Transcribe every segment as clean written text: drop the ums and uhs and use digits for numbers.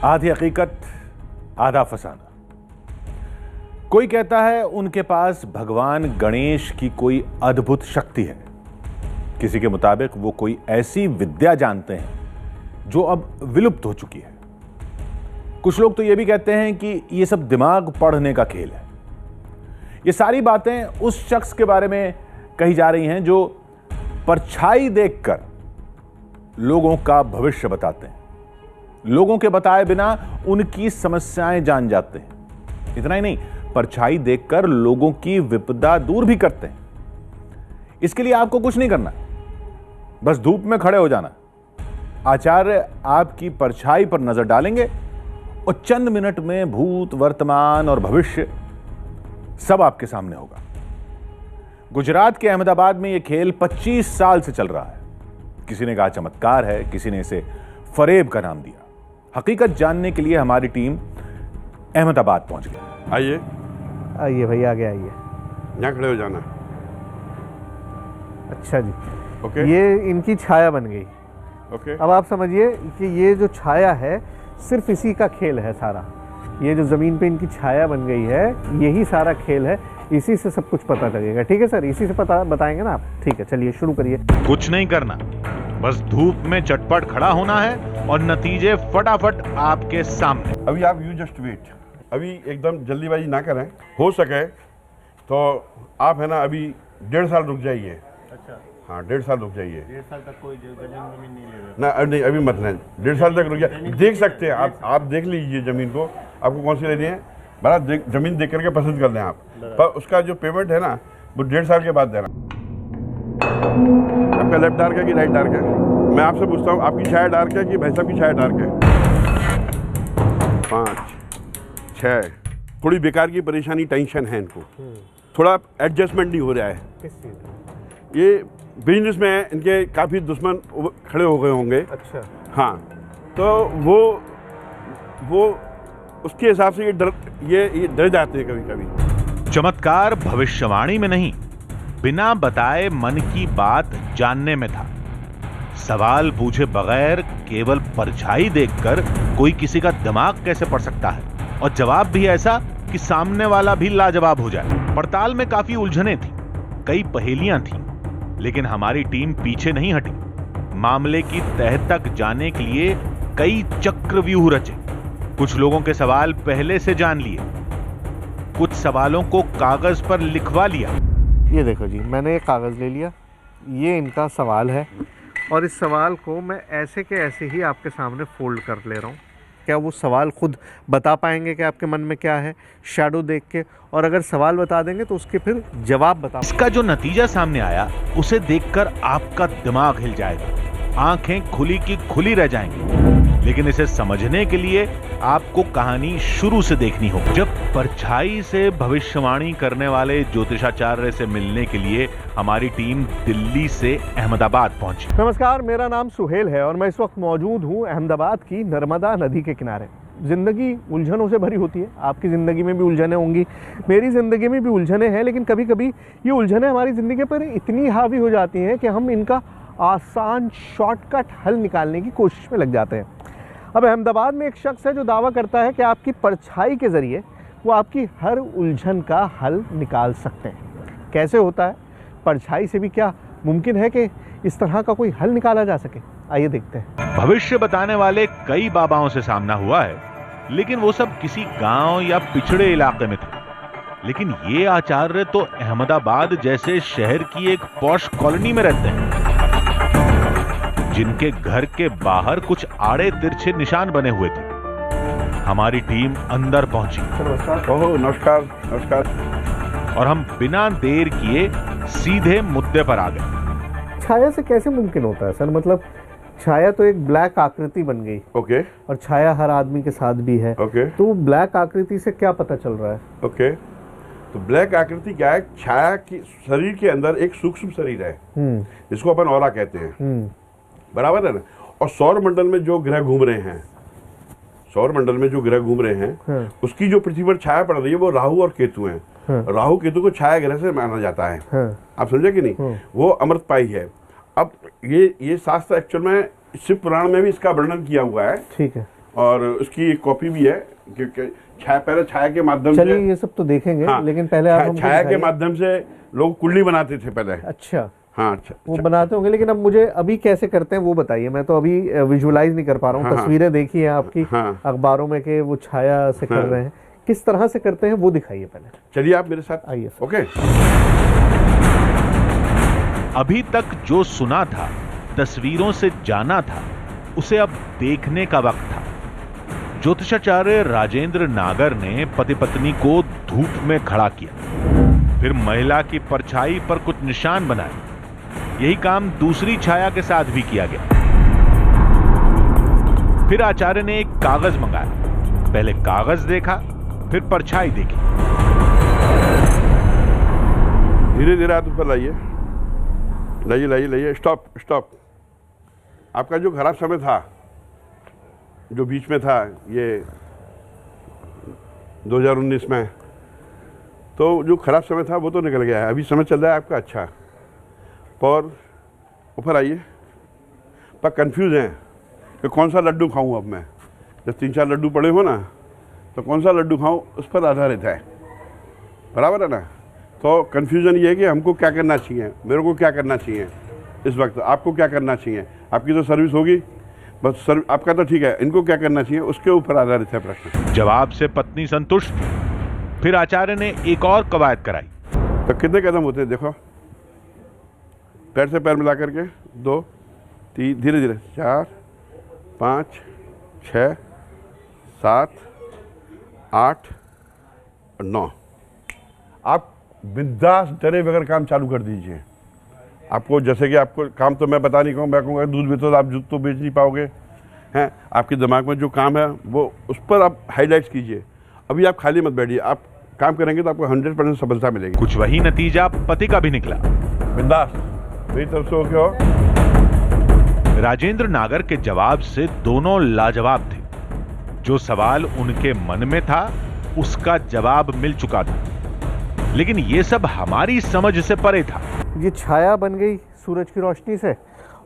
आधी हकीकत आधा फसाना। कोई कहता है उनके पास भगवान गणेश की कोई अद्भुत शक्ति है, किसी के मुताबिक वो कोई ऐसी विद्या जानते हैं जो अब विलुप्त हो चुकी है। कुछ लोग तो ये भी कहते हैं कि ये सब दिमाग पढ़ने का खेल है। ये सारी बातें उस शख्स के बारे में कही जा रही हैं जो परछाई देखकर लोगों का भविष्य बताते हैं, लोगों के बताए बिना उनकी समस्याएं जान जाते हैं। इतना ही नहीं, परछाई देखकर लोगों की विपदा दूर भी करते हैं। इसके लिए आपको कुछ नहीं करना, बस धूप में खड़े हो जाना। आचार्य आपकी परछाई पर नजर डालेंगे और चंद मिनट में भूत, वर्तमान और भविष्य सब आपके सामने होगा। गुजरात के अहमदाबाद में यह खेल 25 साल से चल रहा है। किसी ने कहा चमत्कार है, किसी ने इसे फरेब का नाम दिया। हकीकत जानने के लिए हमारी टीम अहमदाबाद पहुंच गई। आइए आइए भैया, आगे आइए। यहाँ खड़े हो जाना। अच्छा जी, ओके। ये इनकी छाया बन गई। ओके। अब आप समझिए कि ये जो छाया है सिर्फ इसी का खेल है सारा। ये जो जमीन पे इनकी छाया बन गई है, यही सारा खेल है। इसी से सब कुछ पता लगेगा। ठीक है सर, इसी से पता बताएंगे ना आप? ठीक है, चलिए शुरू करिए। कुछ नहीं करना, बस धूप में चटपट खड़ा होना है और नतीजे फटाफट आपके सामने। अभी आप यू जस्ट वेट, अभी एकदम जल्दीबाजी ना करें। हो सके तो आप है ना अभी 1.5 साल रुक जाइए। अच्छा, हाँ 1.5 साल रुक जाइए। 1.5 साल तक कोई जमीन नहीं ले रहे ना नहीं, अभी मत लें। 1.5 साल तक रुक जाइए, देख सकते हैं आप देख लीजिए ज़मीन को, आपको कौन सी लेनी है। बड़ा ज़मीन देख करके पसंद कर लें आप, पर उसका जो पेमेंट है ना वो 1.5 साल के बाद देना। आपका लेफ्ट डार्क है कि राइट डार्क है? मैं आपसे पूछता हूँ, आपकी छाया डार्क है कि भाई साहब की छाया डार्क है? 5, 6, थोड़ी बेकार की परेशानी, टेंशन है इनको, थोड़ा एडजस्टमेंट नहीं हो रहा है। किस चीज़? ये बिजनेस में इनके काफ़ी दुश्मन खड़े हो गए होंगे। अच्छा, हाँ, तो वो उसके हिसाब से ये डर जाते हैं कभी कभी। चमत्कार भविष्यवाणी में नहीं, बिना बताए मन की बात जानने में था। सवाल पूछे बगैर केवल परछाई देखकर कोई किसी का दिमाग कैसे पढ़ सकता है, और जवाब भी ऐसा कि सामने वाला भी लाजवाब हो जाए। पड़ताल में काफी उलझनें थी, कई पहेलियां थीं, लेकिन हमारी टीम पीछे नहीं हटी। मामले की तह तक जाने के लिए कई चक्रव्यूह रचे। कुछ लोगों के सवाल पहले से जान लिए, कुछ सवालों को कागज पर लिखवा लिया। ये देखो जी, मैंने एक कागज़ ले लिया, ये इनका सवाल है और इस सवाल को मैं ऐसे के ऐसे ही आपके सामने फोल्ड कर ले रहा हूँ। क्या वो सवाल खुद बता पाएंगे कि आपके मन में क्या है शैडो देख के? और अगर सवाल बता देंगे तो उसके फिर जवाब बता। इसका जो नतीजा सामने आया उसे देखकर आपका दिमाग हिल जाएगा, आंखें खुली की खुली रह जाएंगी। लेकिन इसे समझने के लिए आपको कहानी शुरू से देखनी होगी। जब परछाई से भविष्यवाणी करने वाले ज्योतिषाचार्य से मिलने के लिए हमारी टीम दिल्ली से अहमदाबाद पहुंची। नमस्कार, मेरा नाम सुहेल है और मैं इस वक्त मौजूद हूँ अहमदाबाद की नर्मदा नदी के किनारे। ज़िंदगी उलझनों से भरी होती है, आपकी ज़िंदगी में भी उलझनें होंगी, मेरी ज़िंदगी में भी उलझनें हैं। लेकिन कभी कभी ये उलझनें हमारी ज़िंदगी पर इतनी हावी हो जाती हैं कि हम इनका आसान शॉर्टकट हल निकालने की कोशिश में लग जाते हैं। अब अहमदाबाद में एक शख्स है जो दावा करता है कि आपकी परछाई के ज़रिए वो आपकी हर उलझन का हल निकाल सकते हैं। कैसे होता है? परछाई से भी क्या मुमकिन है कि इस तरह का कोई हल निकाला जा सके? आइए देखते हैं। भविष्य बताने वाले कई बाबाओं से सामना हुआ है, लेकिन वो सब किसी गांव या पिछड़े इलाके में थे। लेकिन ये आचार्य तो अहमदाबाद जैसे शहर की एक पॉश कॉलोनी में रहते हैं, जिनके घर के बाहर कुछ आड़े तिरछे निशान बने हुए थे। हमारी टीम अंदर पहुंची। ओहो, नमस्कार नमस्कार। और हम बिना देर किए सीधे मुद्दे पर आ गए। छाया से कैसे मुमकिन होता है सर? मतलब छाया तो एक ब्लैक आकृति बन गई। ओके। और छाया हर आदमी के साथ भी है। ओके। तो ब्लैक आकृति से क्या पता चल रहा है? ओके, तो ब्लैक आकृति क्या है? छाया की शरीर के अंदर एक सूक्ष्म शरीर है, जिसको अपन ऑरा कहते हैं। बराबर है ना? और सौर मंडल में जो ग्रह घूम रहे हैं, उसकी जो पृथ्वी पर छाया पड़ रही है वो राहु और केतु हैं। राहु केतु को छाया ग्रह से माना जाता है। आप समझे कि नहीं? वो अमृतपाई है। अब ये शास्त्र एक्चुअल में शिव पुराण में भी इसका वर्णन किया हुआ है। ठीक है। और उसकी एक कॉपी भी है, क्योंकि पहले छाया के माध्यम चलिए से, ये सब तो देखेंगे, हाँ, लेकिन पहले आप हमको छाया के दिखाइए। माध्यम से लोग कुंडली बनाते थे पहले। अच्छा, हाँ, वो बनाते होंगे, लेकिन अब मुझे अभी कैसे करते हैं वो बताइए। मैं तो अभी विजुअलाइज नहीं कर पा रहा हूँ। हाँ, तस्वीरें देखी हैं आपकी हाँ, अखबारों में कि वो छाया से कर हाँ, रहे हैं, किस तरह से करते हैं वो दिखाइए पहले। चलिए आप मेरे साथ आइए सर। ओके। अभी तक जो सुना था, तस्वीरों से जाना था, उसे अब देखने का वक्त था। ज्योतिषाचार्य राजेंद्र नागर ने पति पत्नी को धूप में खड़ा किया, फिर महिला की परछाई पर कुछ निशान बनाए। यही काम दूसरी छाया के साथ भी किया गया। फिर आचार्य ने एक कागज मंगाया। पहले कागज देखा, फिर परछाई देखी। धीरे धीरे हाथ ऊपर लाइए, लाइए लाइए लाइए। Stop stop. आपका जो खराब समय था, जो बीच में था, ये 2019 में, तो जो खराब समय था वो तो निकल गया है। अभी समय चल रहा है आपका अच्छा। और ऊपर आइए। पर कंफ्यूज हैं कि कौन सा लड्डू खाऊं अब मैं। जब 3-4 लड्डू पड़े हो ना, तो कौन सा लड्डू खाऊं उस पर आधारित है, बराबर है ना। तो कन्फ्यूज़न ये है कि हमको क्या करना चाहिए, मेरे को क्या करना चाहिए इस वक्त, आपको क्या करना चाहिए। आपकी तो सर्विस होगी, बस आपका तो ठीक है, इनको क्या करना चाहिए उसके ऊपर आधारित है प्रश्न। जवाब से पत्नी संतुष्ट। फिर आचार्य ने एक और कवायद कराई। तो कितने कदम होते हैं देखो, पैर से पैर मिला करके 2 3 धीरे धीरे 4 5 6 7 8 और 9। आप बिंदास डरे बगैर काम चालू कर दीजिए। आपको जैसे कि आपको काम तो मैं बता नहीं कहूँ, मैं कहूँगा दूध बेचो तो आप दूध तो बेच नहीं पाओगे हैं। आपके दिमाग में जो काम है वो उस पर आप हाईलाइट्स कीजिए। अभी आप खाली मत बैठिए, आप काम करेंगे तो आपको 100% सफलता मिलेगी। कुछ वही नतीजा पति का भी निकला। बिंदास मेरी तरफ से ओके हो। राजेंद्र नागर के जवाब से दोनों लाजवाब थे। जो सवाल उनके मन में था उसका जवाब मिल चुका था, लेकिन ये सब हमारी समझ से परे था। ये छाया बन गई सूरज की रोशनी से,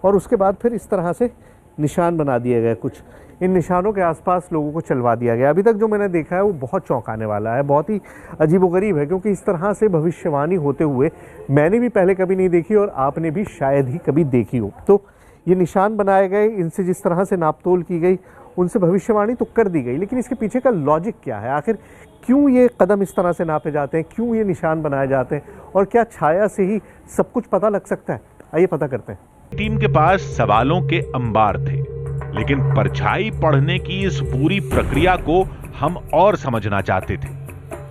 और उसके बाद फिर इस तरह से निशान बना दिए गए। कुछ इन निशानों के आसपास लोगों को चलवा दिया गया। अभी तक जो मैंने देखा है वो बहुत चौंकाने वाला है, बहुत ही अजीबोगरीब है, क्योंकि इस तरह से भविष्यवाणी होते हुए मैंने भी पहले कभी नहीं देखी और आपने भी शायद ही कभी देखी हो। तो ये निशान बनाए गए, इनसे जिस तरह से नापतोल की गई, उनसे भविष्यवाणी तो कर दी गई, लेकिन इसके पीछे का लॉजिक क्या है? आखिर क्यों ये कदम इस तरह से नापे जाते हैं, क्यों ये निशान बनाए जाते हैं, और क्या छाया से ही सब कुछ पता लग सकता है? आइए पता करते हैं। टीम के पास सवालों के अंबार थे, लेकिन परछाई पढ़ने की इस पूरी प्रक्रिया को हम और समझना चाहते थे,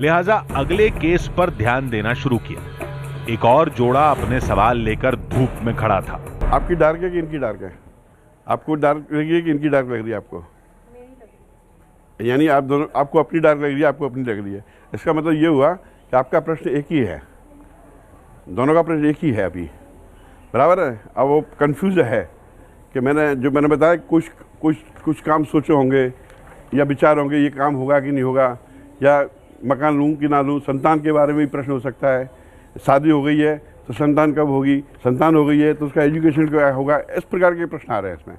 लिहाजा अगले केस पर ध्यान देना शुरू किया। एक और जोड़ा अपने सवाल लेकर धूप में खड़ा था। आपकी डार्क है कि इनकी डार्क है? आपको डार्क लग रही है कि इनकी डार्क लग रही है आपको? यानी आप दोनों, आपको अपनी डार्क लग रही है, आपको अपनी लग रही है। इसका मतलब ये हुआ कि आपका प्रश्न एक ही है, दोनों का प्रश्न एक ही है अभी, बराबर है। अब वो कंफ्यूज है कि मैंने बताया कुछ काम सोचे होंगे या विचार होंगे, ये काम होगा कि नहीं होगा, या मकान लूँ कि ना लूँ, संतान के बारे में भी प्रश्न हो सकता है। शादी हो गई है तो संतान कब होगी, संतान हो गई है तो उसका एजुकेशन क्या होगा, इस प्रकार के प्रश्न आ रहे हैं इसमें।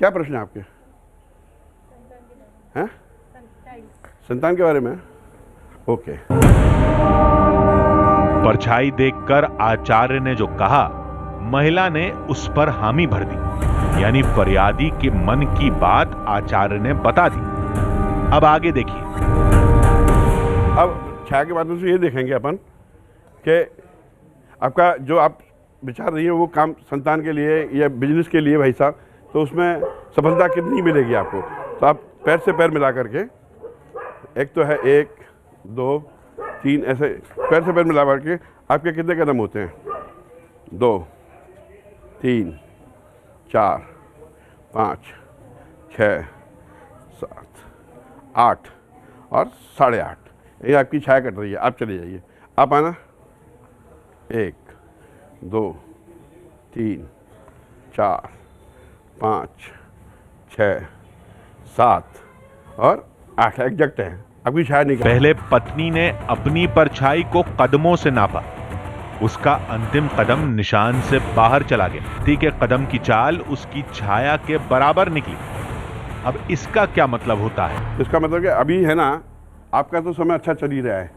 क्या प्रश्न है आपके? हैं? संतान के बारे में? ओके। परछाई देखकर आचार्य ने जो कहा, महिला ने उस पर हामी भर दी, यानी फरियादी के मन की बात आचार्य ने बता दी। अब आगे देखिए। अब छाया के माध्यम से ये देखेंगे अपन कि आपका जो आप विचार रही है वो काम संतान के लिए या बिजनेस के लिए भाई साहब, तो उसमें सफलता कितनी मिलेगी आपको। तो आप पैर से पैर मिला करके, एक तो है 1 2 3, ऐसे पैर से पैर मिला करके आपके कितने कदम होते हैं? 2 3 4 5 6 7 8 और 8.5। ये आपकी छाया कट रही है। आप चले जाइए, आप आना। 1 2 3 4 5 6 7 और 8 एग्जैक्ट है। आपकी छाया नहीं। पहले पत्नी ने अपनी परछाई को कदमों से नापा। उसका अंतिम कदम निशान से बाहर चला गया। पति के कदम की चाल उसकी छाया के बराबर निकली। अब इसका क्या मतलब होता है? इसका मतलब कि अभी है ना, आपका तो समय अच्छा चल ही रहा है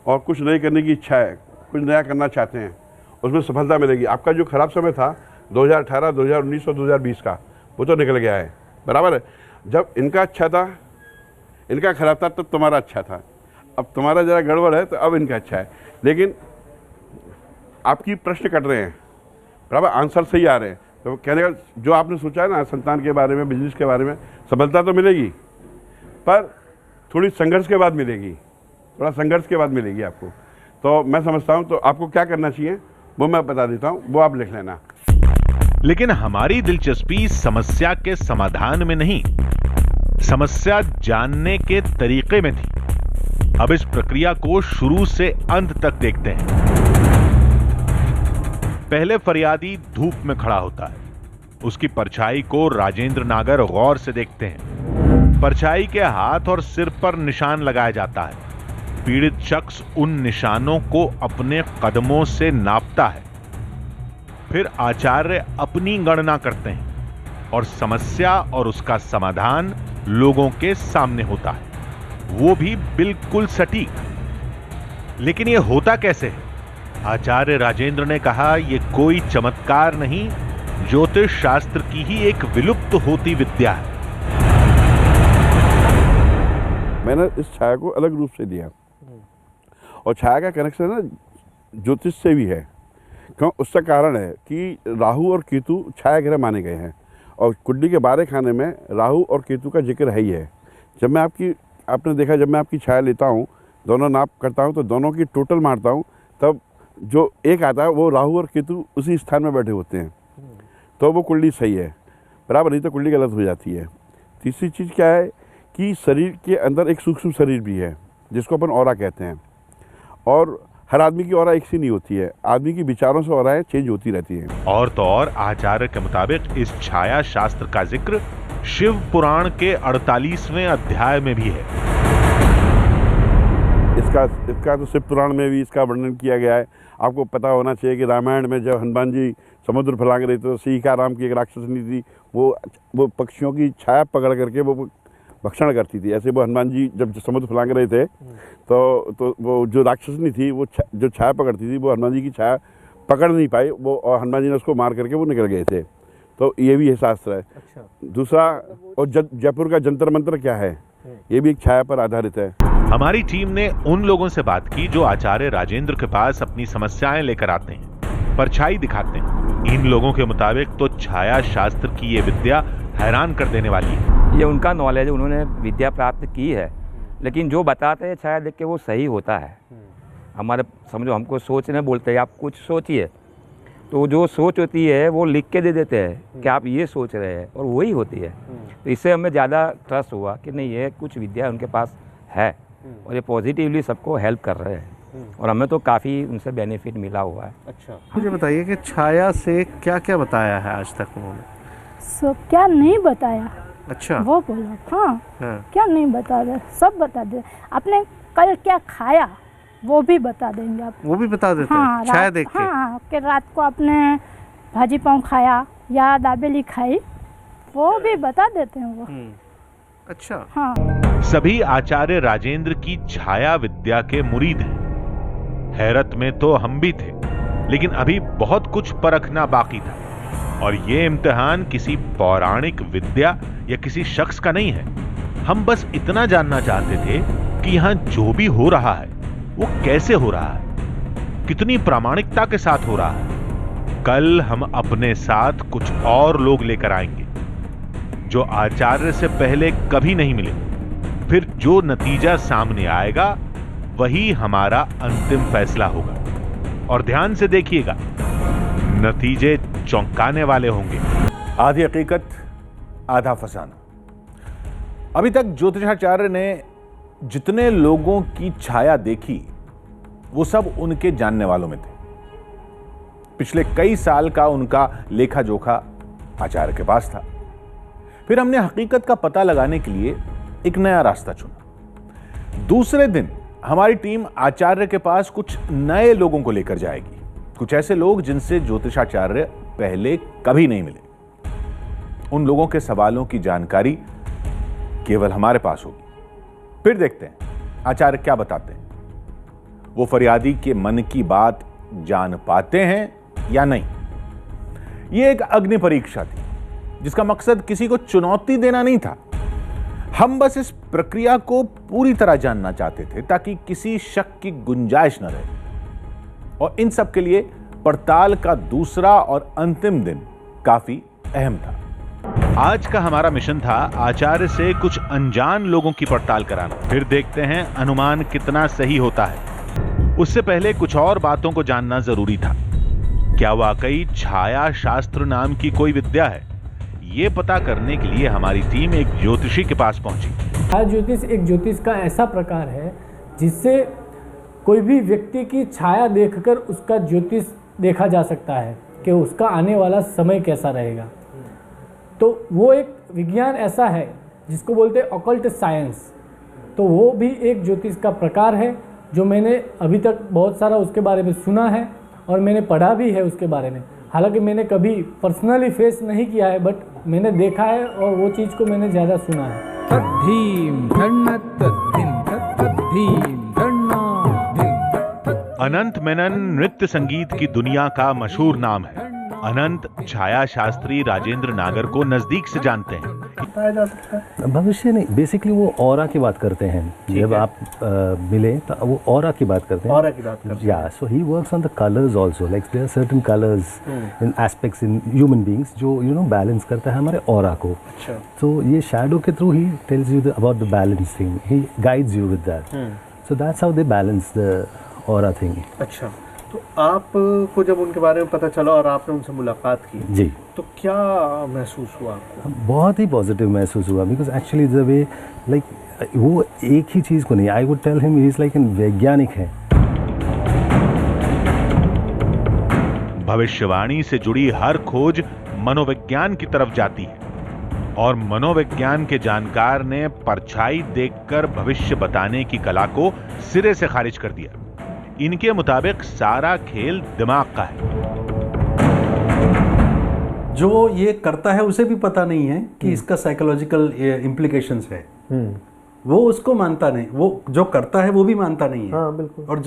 और कुछ नए करने की इच्छा है, कुछ नया करना चाहते हैं, उसमें सफलता मिलेगी। आपका जो खराब समय था 2018, 2019 और 2020 का, वो तो निकल गया है, बराबर है। जब इनका अच्छा था, इनका खराब था, तब तुम्हारा अच्छा था। अब तुम्हारा ज़रा गड़बड़ है तो अब इनका अच्छा है, लेकिन आपकी प्रश्न कट रहे हैं, बराबर, आंसर सही आ रहे हैं। तो कहने का जो आपने सोचा है ना संतान के बारे में, बिजनेस के बारे में, सफलता तो मिलेगी पर थोड़ी संघर्ष के बाद मिलेगी, थोड़ा संघर्ष के बाद मिलेगी आपको। तो मैं समझता हूँ तो आपको क्या करना चाहिए वो मैं बता देता हूँ, वो आप लिख लेना। लेकिन हमारी दिलचस्पी समस्या के समाधान में नहीं, समस्या जानने के तरीके में थी। अब इस प्रक्रिया को शुरू से अंत तक देखते हैं। पहले फरियादी धूप में खड़ा होता है। उसकी परछाई को राजेंद्र नागर गौर से देखते हैं। परछाई के हाथ और सिर पर निशान लगाया जाता है। पीड़ित शख्स उन निशानों को अपने कदमों से नापता है। फिर आचार्य अपनी गणना करते हैं और समस्या और उसका समाधान लोगों के सामने होता है, वो भी बिल्कुल सटीक। लेकिन यह होता कैसे है? आचार्य राजेंद्र ने कहा, यह कोई चमत्कार नहीं, ज्योतिष शास्त्र की ही एक विलुप्त होती विद्या है। मैंने इस छाया को अलग रूप से दिया और छाया का कनेक्शन ना ज्योतिष से भी है। क्यों? उसका कारण है कि राहु और केतु छाया ग्रह माने गए हैं और कुंडली के 12 खाने में राहु और केतु का जिक्र है ही है। जब मैं आपने देखा, जब मैं आपकी छाया लेता हूँ, दोनों नाप करता हूँ तो दोनों की टोटल मारता हूँ, तब जो एक आता है वो राहु और केतु उसी स्थान में बैठे होते हैं, तो वो कुंडली सही है, बराबर, नहीं तो कुंडली गलत हो जाती है। तीसरी चीज़ क्या है कि शरीर के अंदर एक सूक्ष्म शरीर भी है जिसको अपन ऑरा कहते हैं, और हर आदमी की ऑरा एक सी नहीं होती है, आदमी की विचारों से ऑराएं चेंज होती रहती हैं। और तो और आचार्य के मुताबिक इस छाया शास्त्र का जिक्र शिव पुराण के 48वें अध्याय में भी है। इसका तो शिव पुराण में भी इसका वर्णन किया गया है। आपको पता होना चाहिए कि रामायण में जब हनुमान जी समुद्र फलांग रहे थे तो सीताराम की एक राक्षसनी थी, वो पक्षियों की छाया पकड़ करके वो भक्षण करती थी। ऐसे वो हनुमान जी जब समुद्र फलांग रहे थे तो वो जो राक्षसनी थी वो जो छाया पकड़ती थी, वो हनुमान जी की छाया पकड़ नहीं पाई, वो और हनुमान जी ने उसको मार करके वो निकल गए थे। तो ये भी है शास्त्र है। अच्छा। दूसरा, और जयपुर का जंतर मंत्र क्या है, ये भी एक छाया पर आधारित है। हमारी टीम ने उन लोगों से बात की जो आचार्य राजेंद्र के पास अपनी समस्याएं लेकर आते हैं, परछाई दिखाते हैं। इन लोगों के मुताबिक तो छाया शास्त्र की ये विद्या हैरान कर देने वाली है। ये उनका नॉलेज, उन्होंने विद्या प्राप्त की है, लेकिन जो बताते हैं छाया देख के वो सही होता है। हमारे समझो, हमको सोचने बोलते हैं आप कुछ सोचिए, तो जो सोच होती है वो लिख के दे देते हैं कि आप ये सोच रहे हैं, और वही होती है। तो इससे हमें ज़्यादा ट्रस्ट हुआ कि नहीं, ये कुछ विद्या उनके पास है और ये पॉजिटिवली सबको हेल्प कर रहे हैं, और हमें तो काफ़ी उनसे बेनिफिट मिला हुआ है। अच्छा, मुझे बताइए कि छाया से क्या क्या बताया है आज तक उन्होंने? क्या नहीं बताया? अच्छा, वो बोला हाँ, हाँ। क्या नहीं बता दे, सब बता दे। आपने कल क्या खाया वो भी बता देंगे आप। वो भी बता देते हाँ, हैं छाया देख के? हाँ, कि रात को आपने भाजी पाव खाया या दाबेली खाई, वो भी बता देते हैं वो। अच्छा। हाँ। सभी आचार्य राजेंद्र की छाया विद्या के मुरीद हैं। हैरत में तो हम भी थे, लेकिन अभी बहुत कुछ परखना बाकी था। और ये इम्तिहान किसी पौराणिक विद्या या किसी शख्स का नहीं है। हम बस इतना जानना चाहते थे कि यहां जो भी हो रहा है वो कैसे हो रहा है, कितनी प्रामाणिकता के साथ हो रहा है। कल हम अपने साथ कुछ और लोग लेकर आएंगे जो आचार्य से पहले कभी नहीं मिले। फिर जो नतीजा सामने आएगा वही हमारा अंतिम फैसला होगा। और ध्यान से देखिएगा, नतीजे चौंकाने वाले होंगे। आधी हकीकत आधा फसाना। अभी तक ज्योतिषाचार्य ने जितने लोगों की छाया देखी वो सब उनके जानने वालों में थे। पिछले कई साल का उनका लेखा जोखा आचार्य के पास था। फिर हमने हकीकत का पता लगाने के लिए एक नया रास्ता चुना। दूसरे दिन हमारी टीम आचार्य के पास कुछ नए लोगों को लेकर जाएगी, कुछ ऐसे लोग जिनसे ज्योतिषाचार्य पहले कभी नहीं मिले। उन लोगों के सवालों की जानकारी केवल हमारे पास होगी। फिर देखते हैं आचार्य क्या बताते हैं। वो फरियादी के मन की बात जान पाते हैं या नहीं। यह एक अग्नि परीक्षा थी जिसका मकसद किसी को चुनौती देना नहीं था। हम बस इस प्रक्रिया को पूरी तरह जानना चाहते थे ताकि किसी शक की गुंजाइश न रहे। और इन सब के लिए पड़ताल का दूसरा और अंतिम दिन काफी अहम था। आज का हमारा मिशन था आचार्य से कुछ अनजान लोगों की पड़ताल कराना। फिर देखते हैं अनुमान कितना सही होता है। उससे पहले कुछ और बातों को जानना जरूरी था। क्या वाकई छाया शास्त्र नाम की कोई विद्या है? ये पता करने के लिए हमारी टीम एक ज्योतिषी के पास पहुंची। छाया ज्योतिष एक ज्योतिष का ऐसा प्रकार है जिससे कोई भी व्यक्ति की छाया देखकर उसका ज्योतिष देखा जा सकता है कि उसका आने वाला समय कैसा रहेगा। तो वो एक विज्ञान ऐसा है जिसको बोलते हैं ऑकल्ट साइंस। तो वो भी एक ज्योतिष का प्रकार है जो मैंने अभी तक बहुत सारा उसके बारे में सुना है और मैंने पढ़ा भी है उसके बारे में। हालांकि मैंने कभी पर्सनली फेस नहीं किया है, बट मैंने देखा है और वो चीज़ को मैंने ज़्यादा सुना है। अनंत मेनन नृत्य संगीत की दुनिया का मशहूर नाम है। अनंत छाया शास्त्री राजेंद्र नागर को नजदीक से जानते हैं। भविष्य नहीं, बेसिकली वो ऑरा की बात करते हैं। जब आप मिले तो वो ऑरा की बात करते हैं। ऑरा की बात करते हैं। या so he works on the colours also, like there are certain colours in aspects in human beings जो बैलेंस करता है हमारे ऑरा को। अच्छा। तो ये शैडो के through he tells you about the balance thing, he guides you with that. So that's how they balance the aura thing. अच्छा, तो आपको जब उनके बारे में पता चला और आपने उनसे मुलाकात की जी, तो क्या महसूस हुआ आपको? बहुत ही पॉजिटिव महसूस हुआ, because actually the way like वो एक ही चीज़ को नहीं, I would tell him he is like an वैज्ञानिक है। भविष्यवाणी से जुड़ी हर खोज मनोविज्ञान की तरफ जाती है और मनोविज्ञान के जानकार ने परछाई देखकर भविष्य बताने की कला को सिरे से खारिज कर दिया। इनके मुताबिक सारा खेल दिमाग का है। जो ये करता है उसे भी पता नहीं है कि इसका साइकोलॉजिकल इम्प्लीकेशंस है। वो उसको मानता नहीं, वो जो करता है वो भी मानता नहीं है। हाँ, बिल्कुल। और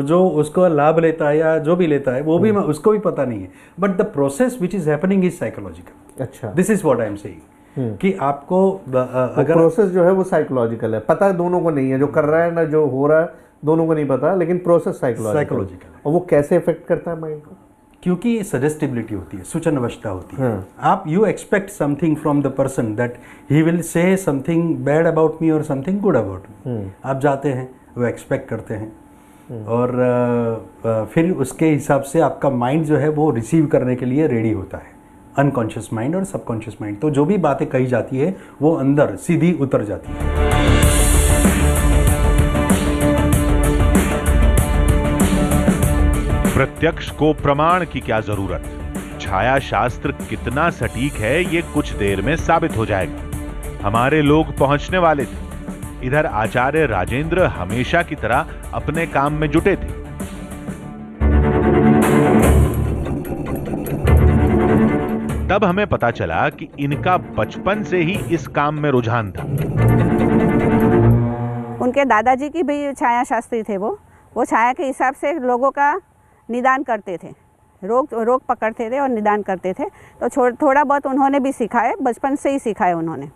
जो उसका लाभ लेता है या जो भी लेता है वो भी उसको भी पता नहीं है। But the process which is happening is psychological. अच्छा, this is what I am saying कि आपको अगर प्रोसेस जो है वो साइकोलॉजिकल है। पता दोनों को नहीं है, जो कर रहा है ना जो हो रहा है दोनों को नहीं पता, लेकिन प्रोसेस साइकोलॉजिकल है। और वो कैसे इफेक्ट करता है माइंड को? क्योंकि सजेस्टिबिलिटी होती है, सूचनावस्था होती है। आप you expect something from the person that he will say something bad about me और समथिंग गुड अबाउट मी। आप जाते हैं, वो एक्सपेक्ट करते हैं और फिर उसके हिसाब से आपका माइंड जो है वो रिसीव करने के लिए रेडी होता है। अनकॉन्शियस माइंड और सबकॉन्शियस माइंड, तो जो भी बातें कही जाती है वो अंदर सीधी उतर जाती है। प्रत्यक्ष को प्रमाण की क्या जरूरत? छाया शास्त्र कितना सटीक है ये कुछ देर में साबित हो जाएगा। हमारे लोग पहुंचने वाले थे। इधर आचार्य राजेंद्र हमेशा की तरह अपने काम में जुटे थे। तब हमें पता चला कि इनका बचपन से ही इस काम में रुझान था। उनके दादाजी की भी छाया शास्त्री थे। वो छाया के हिसाब से लोगों का निदान करते थे, रोग पकड़ते थे और निदान करते थे। तो थोड़ा बहुत उन्होंने भी सीखा है, बचपन से ही सीखा है उन्होंने।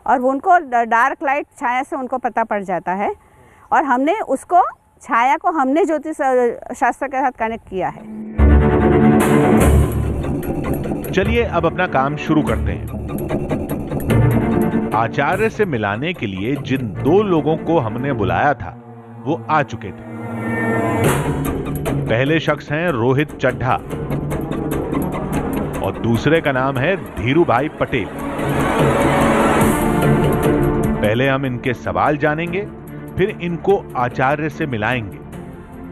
और उनको डार्क लाइट छाया से उनको पता पड़ जाता है और हमने उसको छाया को हमने ज्योतिष शास्त्र के साथ कनेक्ट किया है। चलिए अब अपना काम शुरू करते हैं। आचार्य से मिलाने के लिए जिन दो लोगों को हमने बुलाया था वो आ चुके थे। पहले शख्स हैं रोहित चड्ढा और दूसरे का नाम है धीरू भाई पटेल। पहले हम इनके सवाल जानेंगे, फिर इनको आचार्य से मिलाएंगे।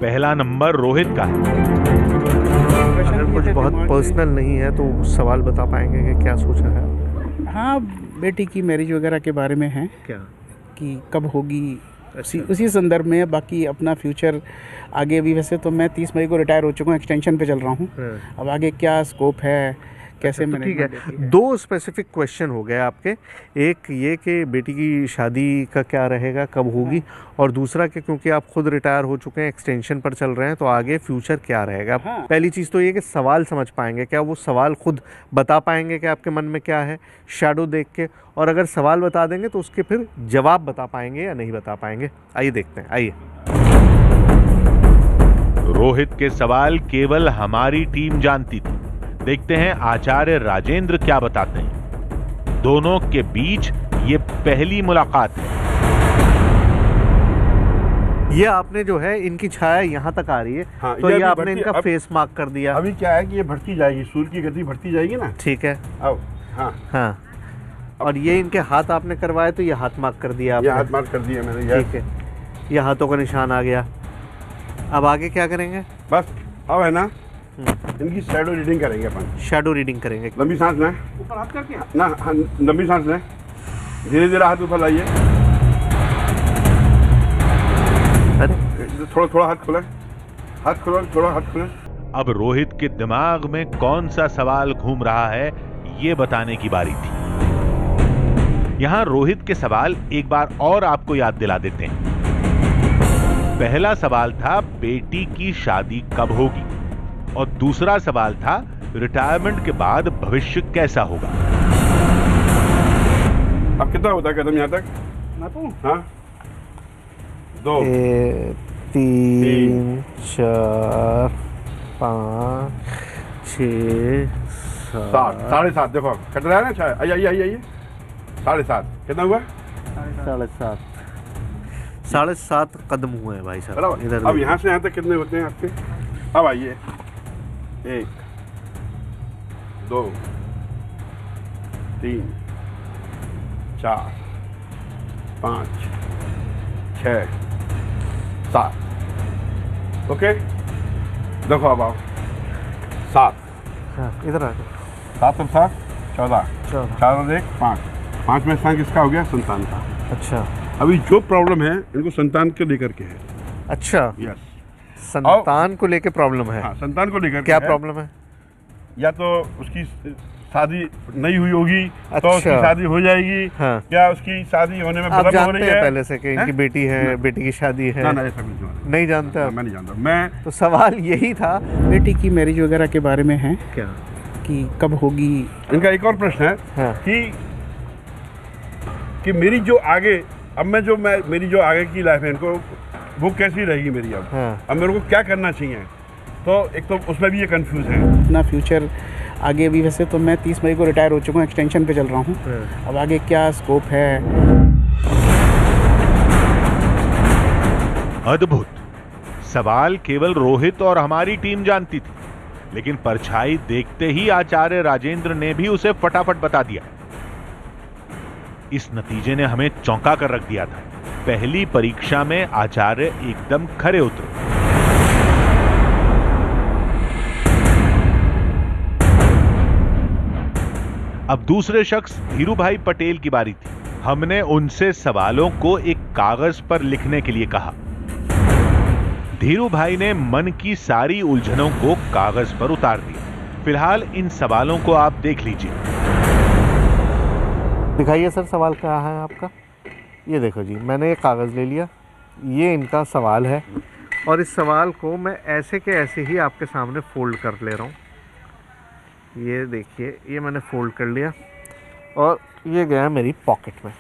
पहला नंबर रोहित का है। अगर कुछ बहुत पर्सनल नहीं है तो सवाल बता पाएंगे कि क्या सोचा है? हाँ, बेटी की मैरिज वगैरह के बारे में है। क्या कि कब होगी उसी संदर्भ में। बाकी अपना फ्यूचर आगे भी, वैसे तो मैं 30 मई को रिटायर हो चुका हूँ, एक्सटेंशन पे चल रहा हूँ। अब आगे क्या स्कोप है, कैसे तो ठीक मैनेजमेंट देती है, 2 स्पेसिफिक क्वेश्चन हो गए आपके। एक ये कि बेटी की शादी का क्या रहेगा, कब होगी, और दूसरा कि क्योंकि आप खुद रिटायर हो चुके हैं, एक्सटेंशन पर चल रहे हैं, तो आगे फ्यूचर क्या रहेगा। हाँ। पहली चीज़ तो ये कि सवाल समझ पाएंगे क्या, वो सवाल खुद बता पाएंगे कि आपके मन में क्या है शैडो देख के, और अगर सवाल बता देंगे तो उसके फिर जवाब बता पाएंगे या नहीं बता पाएंगे। आइए देखते हैं, आइए। रोहित के सवाल केवल हमारी टीम जानती थी। देखते हैं आचार्य राजेंद्र क्या बताते हैं। दोनों के बीच ये पहली मुलाकात है। ये आपने जो है इनकी छाया यहाँ तक आ रही है। हाँ, तो ये अभी आपने बढ़ती- इनका अब- फेस मार्क कर दिया। अभी क्या है कि ये बढ़ती जाएगी, सूर्य की गति बढ़ती जाएगी ना। ठीक है। अब हाँ, हाँ, और ये इनके हाथ आपने करवाए तो ये हाथ मार्क कर दिया ये आपने। हाथ मार्क कर दिया मैंने। ये ठीक है, ये हाथों का निशान आ गया। अब आगे क्या करेंगे? बस अब है ना, इनकी शैडो रीडिंग करेंगे अपन। शैडो रीडिंग करेंगे। लंबी सांस लें, ऊपर हाथ करके ना, हाँ, लंबी सांस लें, धीरे धीरे हाथ ऊपर लाइए। अरे थोड़ा थोड़ा हाथ खोलें, हाथ खोलो, थोड़ा हाथ खोलें। अब रोहित के दिमाग में कौन सा सवाल घूम रहा है ये बताने की बारी थी। यहां रोहित के सवाल एक बार और आपको याद दिला देते हैं। पहला सवाल था बेटी की शादी कब होगी, और दूसरा सवाल था रिटायरमेंट के बाद भविष्य कैसा होगा। अब कितना होता है कदम यहाँ तक? हाँ, 2 3 4 5 6 7 7.5। देखो कट रहा है ना, अच्छा आइए आइए आइए। 7.5 कितना हुआ? 7.5 कदम हुए हैं भाई साहब। बराबर। इधर अब यहाँ से यहाँ तक कितने होते हैं आपके? अब आइए, 1 2 3 4 5 6 7। ओके, देखो अब आओ। 7 हाँ, इधर आ 7 और 7 14 14। 4 और 1 5। 5 में स्थान किसका हो गया? संतान का। अच्छा अभी जो प्रॉब्लम है इनको संतान को लेकर के है। अच्छा, यस, संतान को लेके प्रॉब्लम है। हाँ, संतान को लेकर क्या के है। प्रॉब्लम है? या तो उसकी शादी नहीं हुई होगी तो अच्छा। उसकी शादी हो जाएगी। हाँ। क्या उसकी शादी होने में आप विलंब हो जानते रही हैं है? पहले से कि इनकी बेटी है, बेटी की शादी है? ना ना, ऐसा कुछ नहीं। नहीं जानते आप? मैं नहीं जानता। मैं तो सवाल यही था बेटी की मैरिज वगैरह के बारे में है क्या कि कब होगी। इनका एक और प्रश्न है हाँ। कि मेरी जो आगे, अब मेरी जो आगे की लाइफ है, इनको वो कैसी रहेगी मेरी अब? हाँ। अब मेरे को क्या करना चाहिए? तो एक तो उसमें भी ये कंफ्यूज है। अपना फ्यूचर आगे भी, वैसे तो मैं 30 मई को रिटायर हो चुका हूँ, एक्सटेंशन पे चल रहा हूँ। अब आगे क्या स्कोप है? अद्भुत सवाल केवल रोहित और हमारी टीम जानती थी, लेकिन परछाई देखते ही आचार्य राजेंद्र ने भी उसे फटाफट बता दिया। इस नतीजे ने हमें चौंका कर रख दिया था। पहली परीक्षा में आचार्य एकदम खरे उतरे। अब दूसरे शख्स धीरू भाई पटेल की बारी थी। हमने उनसे सवालों को एक कागज पर लिखने के लिए कहा। धीरू भाई ने मन की सारी उलझनों को कागज पर उतार दिया। फिलहाल इन सवालों को आप देख लीजिए। दिखाइए सर, सवाल क्या है आपका? ये देखो जी, मैंने ये कागज़ ले लिया, ये इनका सवाल है, और इस सवाल को मैं ऐसे के ऐसे ही आपके सामने फोल्ड कर ले रहा हूँ। ये देखिए, ये मैंने फोल्ड कर लिया और ये गया मेरी पॉकेट में।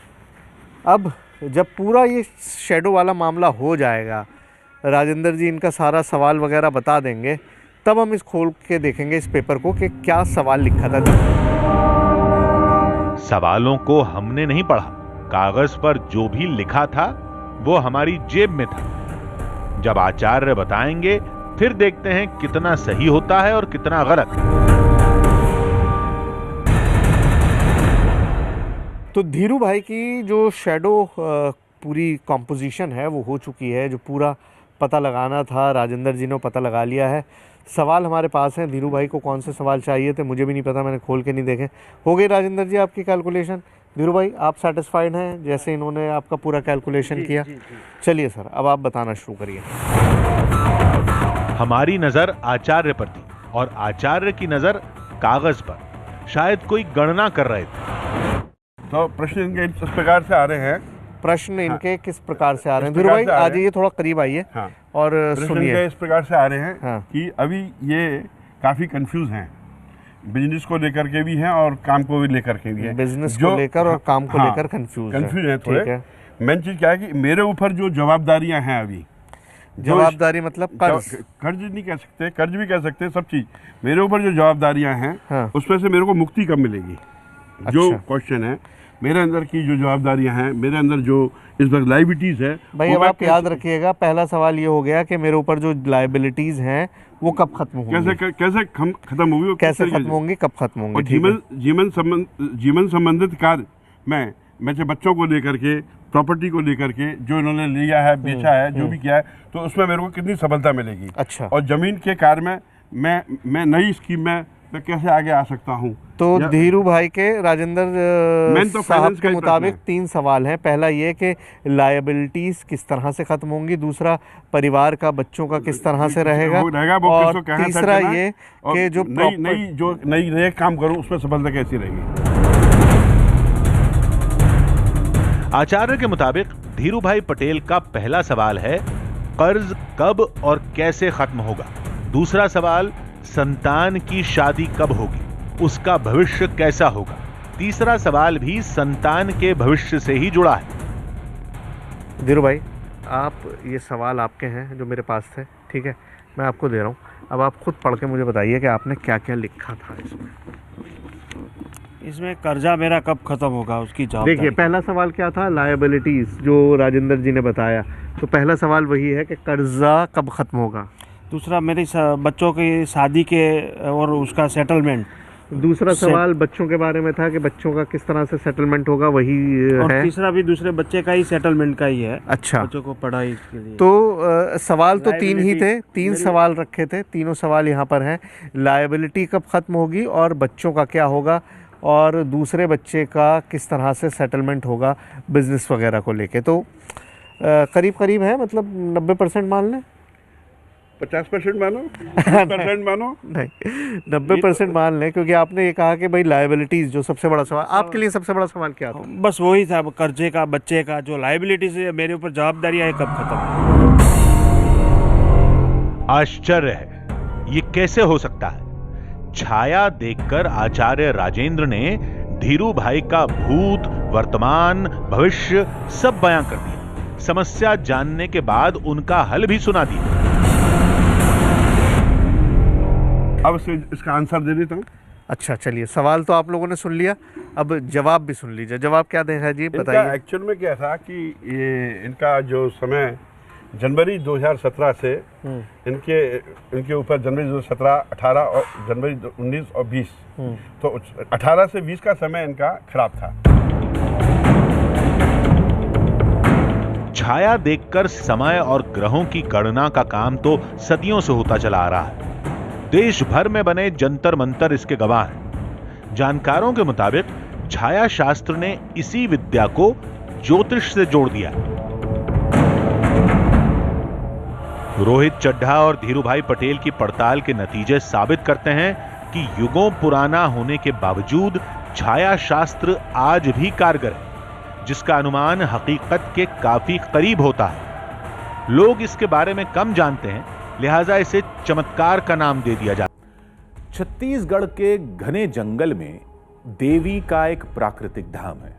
अब जब पूरा ये शैडो वाला मामला हो जाएगा, राजेंद्र जी इनका सारा सवाल वगैरह बता देंगे, तब हम इस खोल के देखेंगे इस पेपर को कि क्या सवाल लिखा था। सवालों को हमने नहीं पढ़ा, कागज पर जो भी लिखा था वो हमारी जेब में था। जब आचार्य बताएंगे फिर देखते हैं कितना सही होता है और कितना गलत। तो धीरू भाई की जो शैडो पूरी कॉम्पोजिशन है वो हो चुकी है। जो पूरा पता लगाना था राजेंद्र जी ने पता लगा लिया है। सवाल हमारे पास हैं। धीरू भाई को कौन से सवाल चाहिए थे मुझे भी नहीं पता, मैंने खोल के नहीं देखे। हो गई राजेंद्र जी आपकी कैलकुलेशन? धीरू भाई आप सेटिस्फाइड हैं जैसे इन्होंने आपका पूरा कैलकुलेशन किया? चलिए सर, अब आप बताना शुरू करिए। हमारी नजर आचार्य पर थी और आचार्य की नजर कागज पर। शायद कोई गणना कर रहे थे। तो प्रश्न इनके इस प्रकार से आ रहे हैं। प्रश्न इनके किस प्रकार से आ रहे हैं? इस धीरू प्रकार भाई से आ आ रहे जाइए, थोड़ा करीब आइए हाँ। और प्रश्न सुनिए। इनके इस प्रकार से आ रहे हैं हाँ। कि अभी ये काफ़ी कंफ्यूज हैं, बिजनेस को लेकर के भी हैं और काम को भी लेकर के भी हैं। बिजनेस को लेकर और काम को लेकर कंफ्यूज है थोड़े। मेन चीज़ क्या है कि मेरे ऊपर जो जवाबदारियां हैं अभी, जवाबदारी मतलब कर्ज नहीं कह सकते, कर्ज भी कह सकते हैं, सब चीज़ मेरे ऊपर जो जवाबदारियां हैं हाँ। उसमें से मेरे को मुक्ति कब मिलेगी? जो क्वेश्चन है मेरे अंदर की जो जवाबदारियां हैं, मेरे अंदर जो इस वक्त लाइबिलिटीज़ है भाई, अब आप याद रखिएगा, पहला सवाल ये हो गया कि मेरे ऊपर जो लाइबिलिटीज़ हैं वो कब खत्म होंगी, कैसे खत्म होगी, कैसे खत्म होंगी, कब खत्म होंगी। जीवन संबंधित कार्य मैं से बच्चों को लेकर के, प्रॉपर्टी को लेकर के जो इन्होंने लिया है, बेचा है, जो भी किया है, तो उसमें मेरे को कितनी सफलता मिलेगी। अच्छा। और जमीन के कार्य में मैं नई स्कीम में मैं कैसे आगे आ सकता हूँ। तो धीरू भाई के राजेंद्र साहब के मुताबिक 3 सवाल हैं। पहला ये कि लायबिलिटीज किस तरह से खत्म होंगी, दूसरा परिवार का, बच्चों का किस तरह से रहेगा, और तीसरा ये कि जो नई काम करूँ उसमें सफलता कैसी रहेगी। आचार्य के मुताबिक धीरू भाई पटेल का पहला सवाल है कर्ज कब और कैसे खत्म होगा। दूसरा सवाल संतान की शादी कब होगी, उसका भविष्य कैसा होगा। तीसरा सवाल भी संतान के भविष्य से ही जुड़ा है। धीरू भाई, आप ये सवाल आपके हैं जो मेरे पास थे, ठीक है, मैं आपको दे रहा हूँ। अब आप खुद पढ़ के मुझे बताइए कि आपने क्या क्या लिखा था इसमें कर्जा मेरा कब खत्म होगा उसकी जवाब। देखिए, पहला सवाल क्या था? लायबिलिटीज, जो राजेंद्र जी ने बताया। तो पहला सवाल वही है कि कर्जा कब खत्म होगा। दूसरा मेरे बच्चों की शादी के और उसका सेटलमेंट। दूसरा सवाल बच्चों के बारे में था कि बच्चों का किस तरह से सेटलमेंट होगा, वही और है। तीसरा भी दूसरे बच्चे का ही सेटलमेंट का ही है। अच्छा, बच्चों को पढ़ाई के लिए। तो सवाल तो 3 ही थे, 3 सवाल रखे थे, तीनों सवाल यहाँ पर हैं। लायबिलिटी कब खत्म होगी और बच्चों का क्या होगा, और दूसरे बच्चे का किस तरह से सेटलमेंट होगा बिजनेस वगैरह को लेके। तो करीब करीब है, मतलब 90% मान लें, 50% मानो, 50% मानो, नहीं 90% मान लें, क्योंकि आपने ये कहा कि भाई लायबिलिटीज जो सबसे बड़ा सवाल आपके लिए, सबसे बड़ा सवाल क्या था? बस वही था, कर्जे का, बच्चे का जो लायबिलिटीज है, मेरे ऊपर जवाबदारियां है, कब खत्म। आश्चर्य है, ये कैसे हो सकता है? छाया देखकर आचार्य राजेंद्र ने धीरू भाई का भूत, वर्तमान, भविष्य सब बयां कर दिया। समस्या जानने के बाद उनका हल भी सुना दिया। अब इसका आंसर दे देता हूँ। अच्छा, चलिए, सवाल तो आप लोगों ने सुन लिया, अब जवाब भी सुन लीजिए। जवाब क्या देगा जी, बताइए। एक्चुअल में क्या था कि ये इनका जो समय जनवरी 2017 से इनके ऊपर जनवरी 2017, 18 और जनवरी 19 और 20, तो 18 से 20 का समय इनका खराब था। छाया देखकर समय और ग्रहों की गणना का काम तो सदियों से होता चला आ रहा है। देश भर में बने जंतर मंतर इसके गवाह हैं। जानकारों के मुताबिक छाया शास्त्र ने इसी विद्या को ज्योतिष से जोड़ दिया। रोहित चड्ढा और धीरू भाई पटेल की पड़ताल के नतीजे साबित करते हैं कि युगों पुराना होने के बावजूद छाया शास्त्र आज भी कारगर है, जिसका अनुमान हकीकत के काफी करीब होता है। लोग इसके बारे में कम जानते हैं, लिहाजा इसे चमत्कार का नाम दे दिया जाता है। छत्तीसगढ़ के घने जंगल में देवी का एक प्राकृतिक धाम है,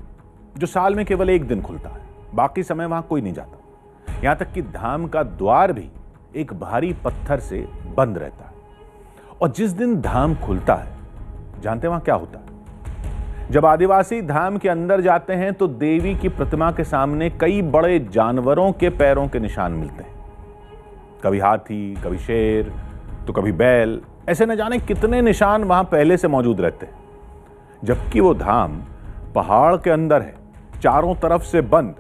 जो साल में केवल 1 दिन खुलता है। बाकी समय वहां कोई नहीं जाता। यहां तक कि धाम का द्वार भी एक भारी पत्थर से बंद रहता है। और जिस दिन धाम खुलता है, जानते वहां क्या होता है? जब आदिवासी धाम के अंदर जाते हैं तो देवी की प्रतिमा के सामने कई बड़े जानवरों के पैरों के निशान मिलते हैं। कभी हाथी, कभी शेर, तो कभी बैल, ऐसे न जाने कितने निशान वहां पहले से मौजूद रहते हैं। जबकि वो धाम पहाड़ के अंदर है, चारों तरफ से बंद,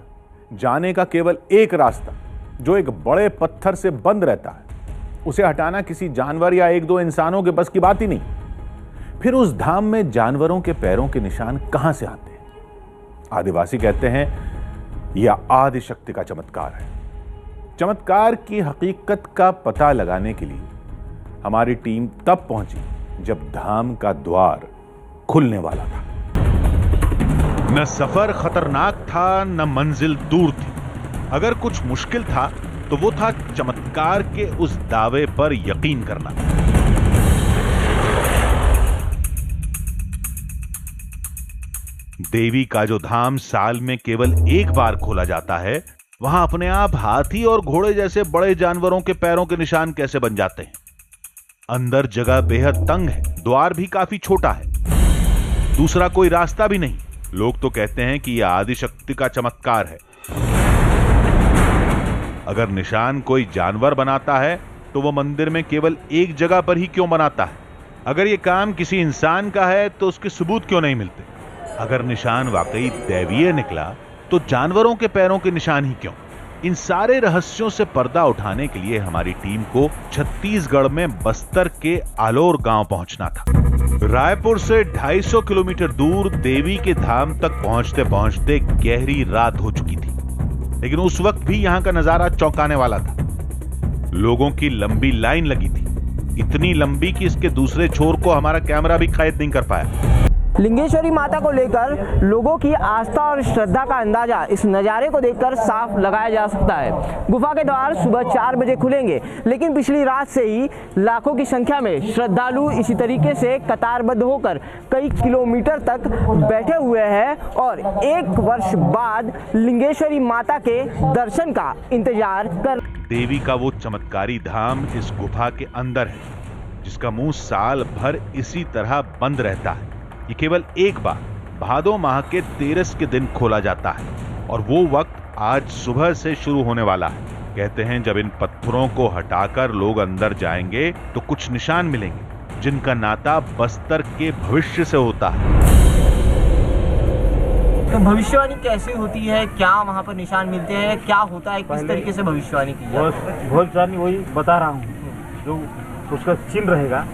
जाने का केवल एक रास्ता जो एक बड़े पत्थर से बंद रहता है, उसे हटाना किसी जानवर या 1-2 इंसानों के बस की बात ही नहीं। फिर उस धाम में जानवरों के पैरों के निशान कहां से आते हैं? आदिवासी कहते हैं यह आदि शक्ति का चमत्कार है। चमत्कार की हकीकत का पता लगाने के लिए हमारी टीम तब पहुंची जब धाम का द्वार खुलने वाला था। न सफर खतरनाक था, न मंजिल दूर थी। अगर कुछ मुश्किल था तो वो था चमत्कार के उस दावे पर यकीन करना। देवी का जो धाम साल में केवल एक बार खोला जाता है, वहां अपने आप हाथी और घोड़े जैसे बड़े जानवरों के पैरों के निशान कैसे बन जाते हैं? अंदर जगह बेहद तंग है, द्वार भी काफी छोटा है, दूसरा कोई रास्ता भी नहीं। लोग तो कहते हैं कि यह आदिशक्ति का चमत्कार है। अगर निशान कोई जानवर बनाता है तो वह मंदिर में केवल एक जगह पर ही क्यों बनाता है? अगर यह काम किसी इंसान का है तो उसके सबूत क्यों नहीं मिलते? अगर निशान वाकई दैवीय निकला तो जानवरों के पैरों के निशान ही क्यों? इन सारे रहस्यों से पर्दा उठाने के लिए हमारी टीम को छत्तीसगढ़ में बस्तर के आलोर गांव पहुंचना था। रायपुर से 250 किलोमीटर दूर देवी के धाम तक पहुंचते पहुंचते गहरी रात हो चुकी थी, लेकिन उस वक्त भी यहां का नजारा चौंकाने वाला था। लोगों की लंबी लाइन लगी थी, इतनी लंबी कि इसके दूसरे छोर को हमारा कैमरा भी कैद नहीं कर पाया। लिंगेश्वरी माता को लेकर लोगों की आस्था और श्रद्धा का अंदाजा इस नज़ारे को देखकर साफ लगाया जा सकता है। गुफा के द्वार सुबह 4 बजे खुलेंगे, लेकिन पिछली रात से ही लाखों की संख्या में श्रद्धालु इसी तरीके से कतारबद्ध होकर कई किलोमीटर तक बैठे हुए हैं और 1 वर्ष बाद लिंगेश्वरी माता के दर्शन का इंतजार कर। देवी का वो चमत्कारी धाम इस गुफा के अंदर है, जिसका मुंह साल भर इसी तरह बंद रहता है। ये केवल एक बार भादो माह के 13 के दिन खोला जाता है और वो वक्त आज सुबह से शुरू होने वाला है। कहते हैं जब इन पत्थरों को हटाकर लोग अंदर जाएंगे तो कुछ निशान मिलेंगे, जिनका नाता बस्तर के भविष्य से होता है। तो भविष्यवाणी कैसे होती है? क्या वहाँ पर निशान मिलते हैं? क्या होता है? किस तरीके से भविष्यवाणी की जाती है? भविष्यवाणी वही बता रहा हूँ, जो उसका चिन्ह रहेगा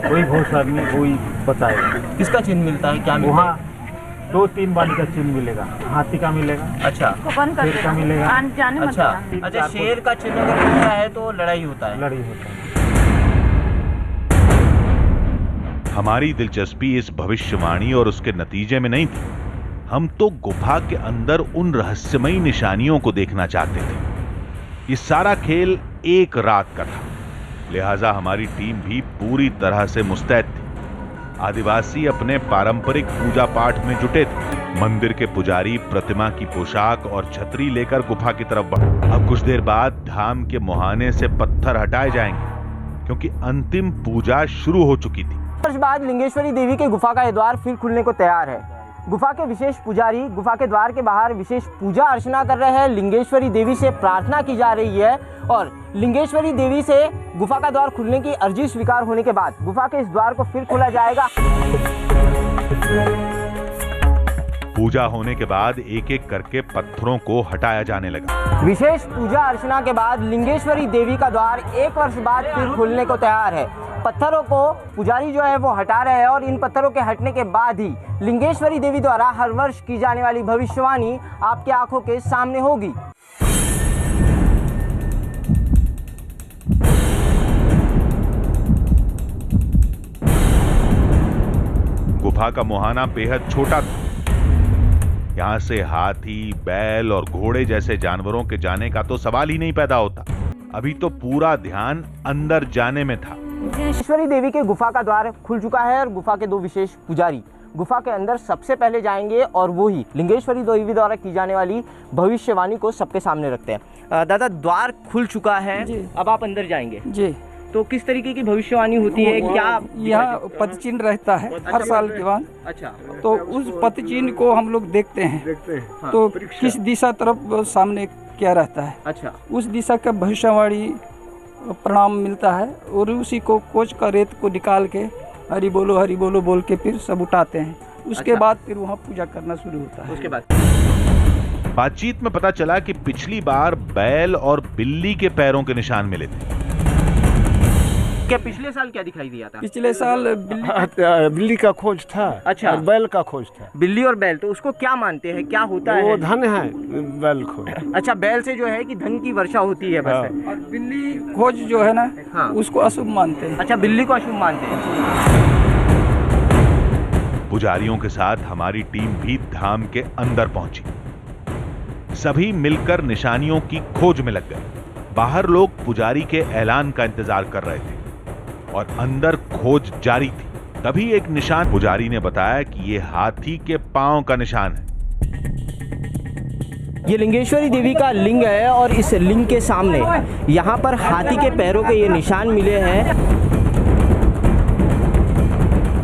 वही भविष्यवाणी वही बताएगा। किसका चिन्ह मिलता है? क्या मिलता है? वहाँ 2-3 बाली का चिन्ह मिलेगा, हाथी का मिलेगा, अच्छा, शेर का मिलेगा। अच्छा, शेर का चिन्ह अगर मिलता है तो लड़ाई होता है। हमारी दिलचस्पी इस भविष्यवाणी और उसके नतीजे में नहीं थी। हम तो गुफा के अंदर उन रहस्यमयी निशानियों को देखना चाहते थे। ये सारा खेल एक रात का था, लिहाजा हमारी टीम भी पूरी तरह से मुस्तैद थी। आदिवासी अपने पारंपरिक पूजा पाठ में जुटे थे। मंदिर के पुजारी प्रतिमा की पोशाक और छतरी लेकर गुफा की तरफ बढ़े। अब कुछ देर बाद धाम के मुहाने से पत्थर हटाए जाएंगे, क्योंकि अंतिम पूजा शुरू हो चुकी थी। वर्ष बाद लिंगेश्वरी देवी के गुफा का द्वार फिर खुलने को तैयार है। गुफा के विशेष पुजारी गुफा के द्वार के बाहर विशेष पूजा अर्चना कर रहे हैं। लिंगेश्वरी देवी से प्रार्थना की जा रही है और लिंगेश्वरी देवी से गुफा का द्वार खुलने की अर्जी स्वीकार होने के बाद गुफा के इस द्वार को फिर खोला जाएगा। पूजा होने के बाद एक एक करके पत्थरों को हटाया जाने लगा। विशेष पूजा अर्चना के बाद लिंगेश्वरी देवी का द्वार 1 वर्ष बाद फिर खुलने को तैयार है। पत्थरों को पुजारी जो है वो हटा रहे हैं और इन पत्थरों के हटने के बाद ही लिंगेश्वरी देवी द्वारा हर वर्ष की जाने वाली भविष्यवाणी आपकी आंखों के सामने होगी। गुफा का मुहाना बेहद छोटा था। यहां से हाथी, बैल और घोड़े जैसे जानवरों के जाने का तो सवाल ही नहीं पैदा होता। अभी तो पूरा ध्यान अंदर जाने में था। लिंगेश्वरी देवी के गुफा का द्वार खुल चुका है और गुफा के 2 विशेष पुजारी गुफा के अंदर सबसे पहले जाएंगे और वो ही लिंगेश्वरी देवी द्वारा की जाने वाली भविष्यवाणी को सबके सामने रखते हैं। दादा, द्वार खुल चुका है, अब आप अंदर जाएंगे जी, तो किस तरीके की भविष्यवाणी होती है? क्या यहाँ पद चिन्ह रहता है हर साल के बाद? अच्छा, तो उस पद चिन्ह को हम लोग देखते हैं तो किस दिशा तरफ सामने क्या रहता है, अच्छा, उस दिशा का भविष्यवाणी प्रणाम मिलता है और उसी को कोच का रेत को निकाल के हरि बोलो बोल के फिर सब उठाते हैं। उसके बाद फिर वहाँ पूजा करना शुरू होता है। उसके बाद बातचीत में पता चला कि पिछली बार बैल और बिल्ली के पैरों के निशान मिले थे। क्या पिछले साल क्या दिखाई दिया था? पिछले साल बिल्ली का खोज था, अच्छा, और बैल का खोज था। बिल्ली और बैल, तो उसको क्या मानते हैं, क्या होता है? वो धन है, बैल खोज। अच्छा, बैल से जो है कि धन की वर्षा होती है बस। और बिल्ली खोज जो है ना, उसको अशुभ मानते हैं। अच्छा, बिल्ली को अशुभ मानते हैं। पुजारियों के साथ हमारी टीम भी धाम के अंदर पहुंची। सभी मिलकर निशानियों की खोज में लग गए। बाहर लोग पुजारी के ऐलान का इंतजार कर रहे थे और अंदर खोज जारी थी। तभी एक निशान पुजारी ने बताया कि ये हाथी के पांव का निशान है। ये लिंगेश्वरी देवी का लिंग है और इस लिंग के सामने यहाँ पर हाथी के पैरों के ये निशान मिले हैं।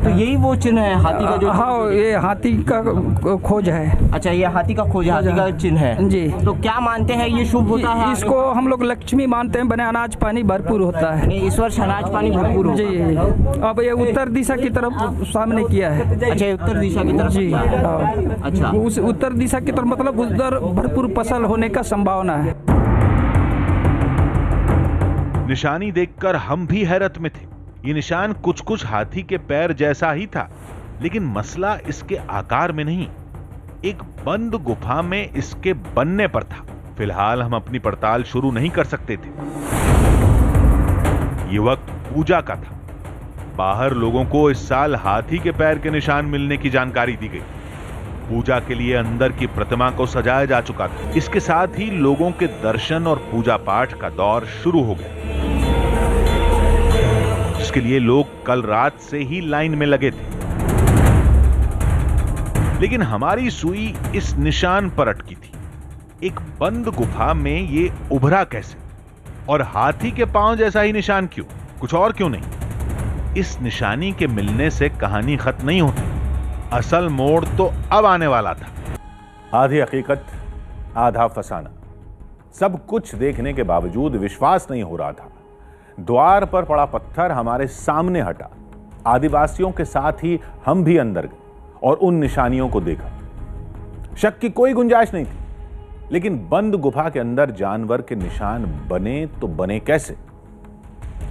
तो यही वो चिन्ह है हाथी का जो? हाँ, ये हाथी का खोज है। अच्छा, ये हाथी का खोज, हाथी का चिन्ह है जी। तो क्या मानते हैं ये शुभ होता है? इसको हम लोग लक्ष्मी मानते हैं, बने अनाज पानी भरपूर होता है। इस वर्ष अनाज पानी भरपूर होता है जी। अब ये उत्तर दिशा की तरफ सामने किया है। अच्छा, उत्तर दिशा की तरफ जी। अच्छा, उस उत्तर दिशा की तरफ मतलब उधर भरपूर फसल होने का संभावना है। निशानी देखकर हम भी हैरत में थे। ये निशान कुछ कुछ हाथी के पैर जैसा ही था, लेकिन मसला इसके आकार में नहीं, एक बंद गुफा में इसके बनने पर था। फिलहाल हम अपनी पड़ताल शुरू नहीं कर सकते थे। ये वक्त पूजा का था। बाहर लोगों को इस साल हाथी के पैर के निशान मिलने की जानकारी दी गई। पूजा के लिए अंदर की प्रतिमा को सजाया जा चुका था। इसके साथ ही लोगों के दर्शन और पूजा पाठ का दौर शुरू हो गया, जिसके लिए लोग कल रात से ही लाइन में लगे थे। लेकिन हमारी सुई इस निशान पर अटकी थी। एक बंद गुफा में ये उभरा कैसे? और हाथी के पांव जैसा ही निशान क्यों? कुछ और क्यों नहीं? इस निशानी के मिलने से कहानी खत्म नहीं होती। असल मोड़ तो अब आने वाला था। आधी हकीकत आधा फसाना। सब कुछ देखने के बावजूद विश्वास नहीं हो रहा था। द्वार पर पड़ा पत्थर हमारे सामने हटा। आदिवासियों के साथ ही हम भी अंदर गए और उन निशानियों को देखा। शक की कोई गुंजाइश नहीं थी, लेकिन बंद गुफा के अंदर जानवर के निशान बने तो बने कैसे?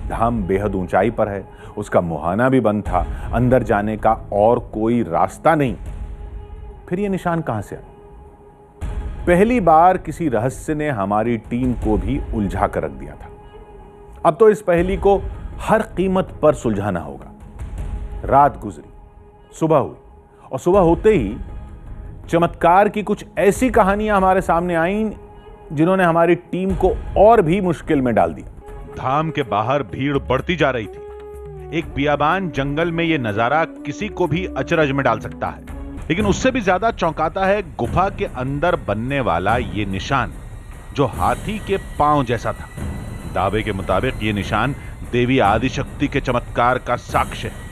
धाम बेहद ऊंचाई पर है, उसका मुहाना भी बंद था, अंदर जाने का और कोई रास्ता नहीं। फिर ये निशान कहां से आए? पहली बार किसी रहस्य ने हमारी टीम को भी उलझा कर रख दिया था। अब तो इस पहेली को हर कीमत पर सुलझाना होगा। रात गुजरी, सुबह हुई और सुबह होते ही चमत्कार की कुछ ऐसी कहानियां हमारे सामने आईं जिन्होंने हमारी टीम को और भी मुश्किल में डाल दिया। धाम के बाहर भीड़ बढ़ती जा रही थी। एक बियाबान जंगल में यह नजारा किसी को भी अचरज में डाल सकता है, लेकिन उससे भी ज्यादा चौंकाता है गुफा के अंदर बनने वाला ये निशान, जो हाथी के पांव जैसा था। दावे के मुताबिक ये निशान देवी आदिशक्ति के चमत्कार का साक्ष्य है,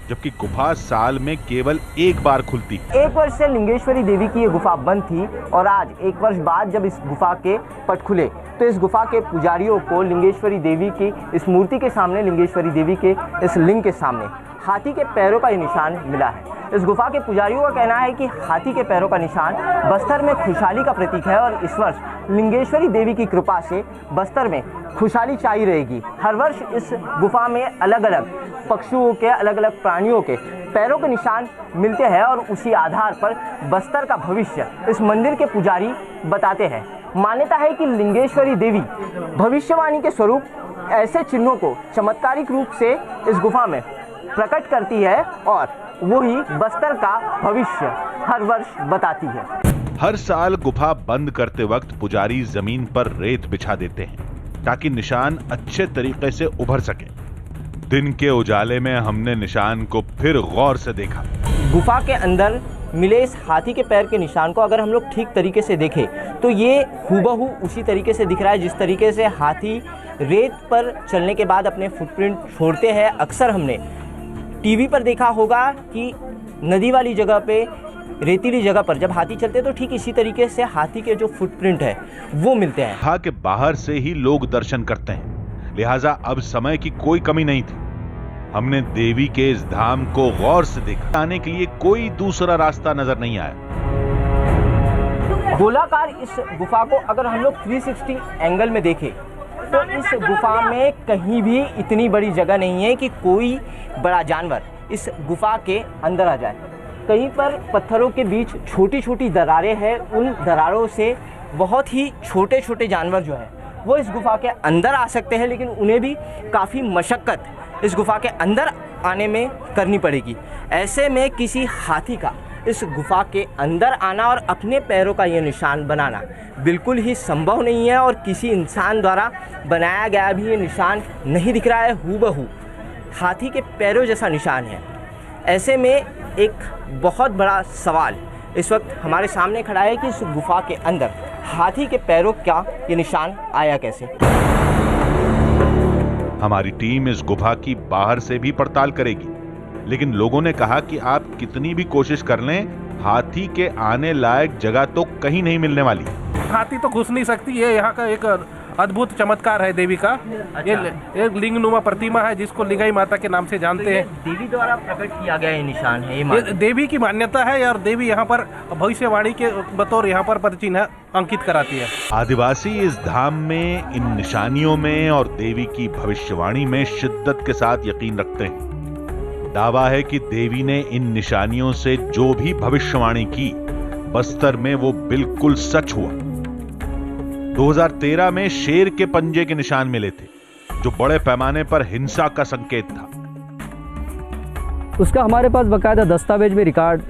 जबकि गुफा साल में केवल एक बार खुलती है। एक वर्ष से लिंगेश्वरी देवी की ये गुफा बंद थी और आज एक वर्ष बाद जब इस गुफा के पट खुले तो इस गुफा के पुजारियों को लिंगेश्वरी देवी की इस मूर्ति के सामने, लिंगेश्वरी देवी के इस लिंग के सामने हाथी के पैरों का ये निशान मिला है। इस गुफा के पुजारियों का कहना है कि हाथी के पैरों का निशान बस्तर में खुशहाली का प्रतीक है और इस वर्ष लिंगेश्वरी देवी की कृपा से बस्तर में खुशहाली छाई रहेगी। हर वर्ष इस गुफा में अलग अलग पक्षियों के, अलग अलग प्राणियों के पैरों के निशान मिलते हैं और उसी आधार पर बस्तर का भविष्य इस मंदिर के पुजारी बताते हैं। मान्यता है कि लिंगेश्वरी देवी भविष्यवाणी के स्वरूप ऐसे चिन्हों को चमत्कारिक रूप से इस गुफा में प्रकट करती है और वही बस्तर का भविष्य हर वर्ष बताती है। हर साल गुफा बंद करते वक्त पुजारी जमीन पर रेत बिछा देते हैं ताकि निशान अच्छे तरीके से उभर सके। दिन के उजाले में हमने निशान को फिर गौर से देखा। गुफा के अंदर मिले इस हाथी के पैर के निशान को अगर हम लोग ठीक तरीके से देखें तो ये हूबहू उसी तरीके से दिख रहा है जिस तरीके से हाथी रेत पर चलने के बाद अपने फुटप्रिंट छोड़ते हैं। अक्सर हमने टीवी पर देखा होगा कि नदी वाली जगह पे, रेतीली जगह पर जब हाथी चलते हैं तो ठीक इसी तरीके से हाथी के जो फुटप्रिंट है वो मिलते हैं। गुफा के बाहर से ही लोग दर्शन करते हैं, लिहाजा अब समय की कोई कमी नहीं थी। हमने देवी के इस धाम को गौर से देखा। आने के लिए कोई दूसरा रास्ता नजर नहीं आया। गोलाकार इस गुफा को अगर हम लोग 360 एंगल में देखें तो इस गुफा में कहीं भी इतनी बड़ी जगह नहीं है कि कोई बड़ा जानवर इस गुफा के अंदर आ जाए। कहीं पर पत्थरों के बीच छोटी छोटी दरारें हैं, उन दरारों से बहुत ही छोटे छोटे जानवर जो हैं वो इस गुफा के अंदर आ सकते हैं, लेकिन उन्हें भी काफ़ी मशक्क़त इस गुफा के अंदर आने में करनी पड़ेगी। ऐसे में किसी हाथी का इस गुफा के अंदर आना और अपने पैरों का ये निशान बनाना बिल्कुल ही संभव नहीं है और किसी इंसान द्वारा बनाया गया भी ये निशान नहीं दिख रहा है। हूबहू हाथी के पैरों जैसा निशान है। ऐसे में एक बहुत बड़ा सवाल इस वक्त हमारे सामने खड़ा है कि इस गुफा के अंदर हाथी के पैरों का ये निशान आया कैसे। हमारी टीम इस गुफा की बाहर से भी पड़ताल करेगी, लेकिन लोगों ने कहा कि आप कितनी भी कोशिश कर लें, हाथी के आने लायक जगह तो कहीं नहीं मिलने वाली। हाथी तो घुस नहीं सकती है। यहाँ का एक अद्भुत चमत्कार है देवी का। ये एक लिंगनुमा प्रतिमा है जिसको लिंगाई माता के नाम से जानते हैं। देवी द्वारा प्रकट किया गया ये निशान है। ये देवी की मान्यता है और देवी यहाँ पर भविष्यवाणी के बतौर यहाँ पर पदचिन्ह अंकित कराती है। आदिवासी इस धाम में इन निशानियों में और देवी की भविष्यवाणी में शिद्दत के साथ यकीन रखते हैं। दावा है कि देवी ने इन निशानियों से जो भी भविष्यवाणी की बस्तर में वो बिल्कुल सच हुआ। 2013 में शेर के पंजे के निशान मिले थे जो बड़े पैमाने पर हिंसा का संकेत था। उसका हमारे पास बकायदा दस्तावेज में रिकॉर्ड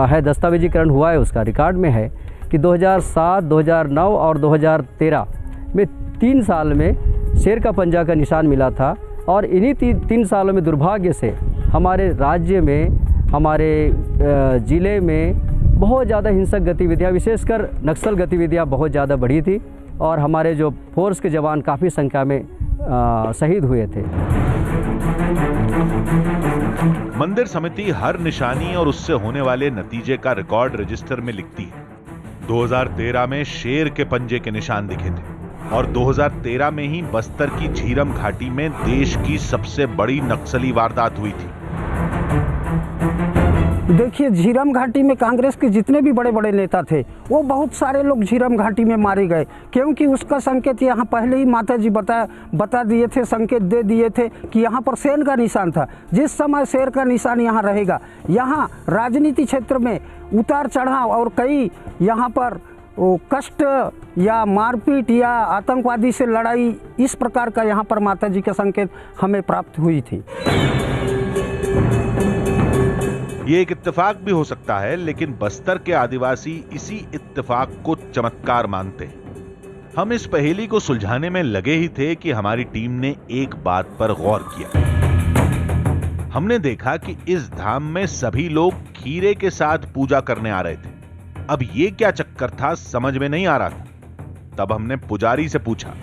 है, दस्तावेजीकरण हुआ है, उसका रिकॉर्ड में है कि 2007, 2009 और 2013 में 3 साल में शेर का पंजा का निशान मिला था। और इन्हीं 3 सालों में दुर्भाग्य से हमारे राज्य में, हमारे ज़िले में बहुत ज़्यादा हिंसक गतिविधियाँ, विशेषकर नक्सल गतिविधियाँ बहुत ज़्यादा बढ़ी थी और हमारे जो फोर्स के जवान काफ़ी संख्या में शहीद हुए थे। मंदिर समिति हर निशानी और उससे होने वाले नतीजे का रिकॉर्ड रजिस्टर में लिखती है। 2013 में शेर के पंजे के निशान दिखे थे और 2013 में ही बस्तर की झीरम घाटी में देश की सबसे बड़ी नक्सली वारदात हुई थी। देखिए, झीरम घाटी में कांग्रेस के जितने भी बड़े बड़े नेता थे वो बहुत सारे लोग झीरम घाटी में मारे गए, क्योंकि उसका संकेत यहाँ पहले ही माता जी बता दिए थे, संकेत दे दिए थे कि यहाँ पर शेर का निशान था। जिस समय शेर का निशान यहाँ रहेगा, यहाँ राजनीति क्षेत्र में उतार चढ़ाव और कई यहाँ पर कष्ट या मारपीट या आतंकवादी से लड़ाई, इस प्रकार का यहाँ पर माता जी का संकेत हमें प्राप्त हुई थी। ये एक इत्तेफाक भी हो सकता है, लेकिन बस्तर के आदिवासी इसी इत्तेफाक को चमत्कार मानते हैं। हम इस पहेली को सुलझाने में लगे ही थे कि हमारी टीम ने एक बात पर गौर किया। हमने देखा कि इस धाम में सभी लोग खीरे के साथ पूजा करने आ रहे थे। अब ये क्या चक्कर था, समझ में नहीं आ रहा था। तब हमने पुजारी से पूछा,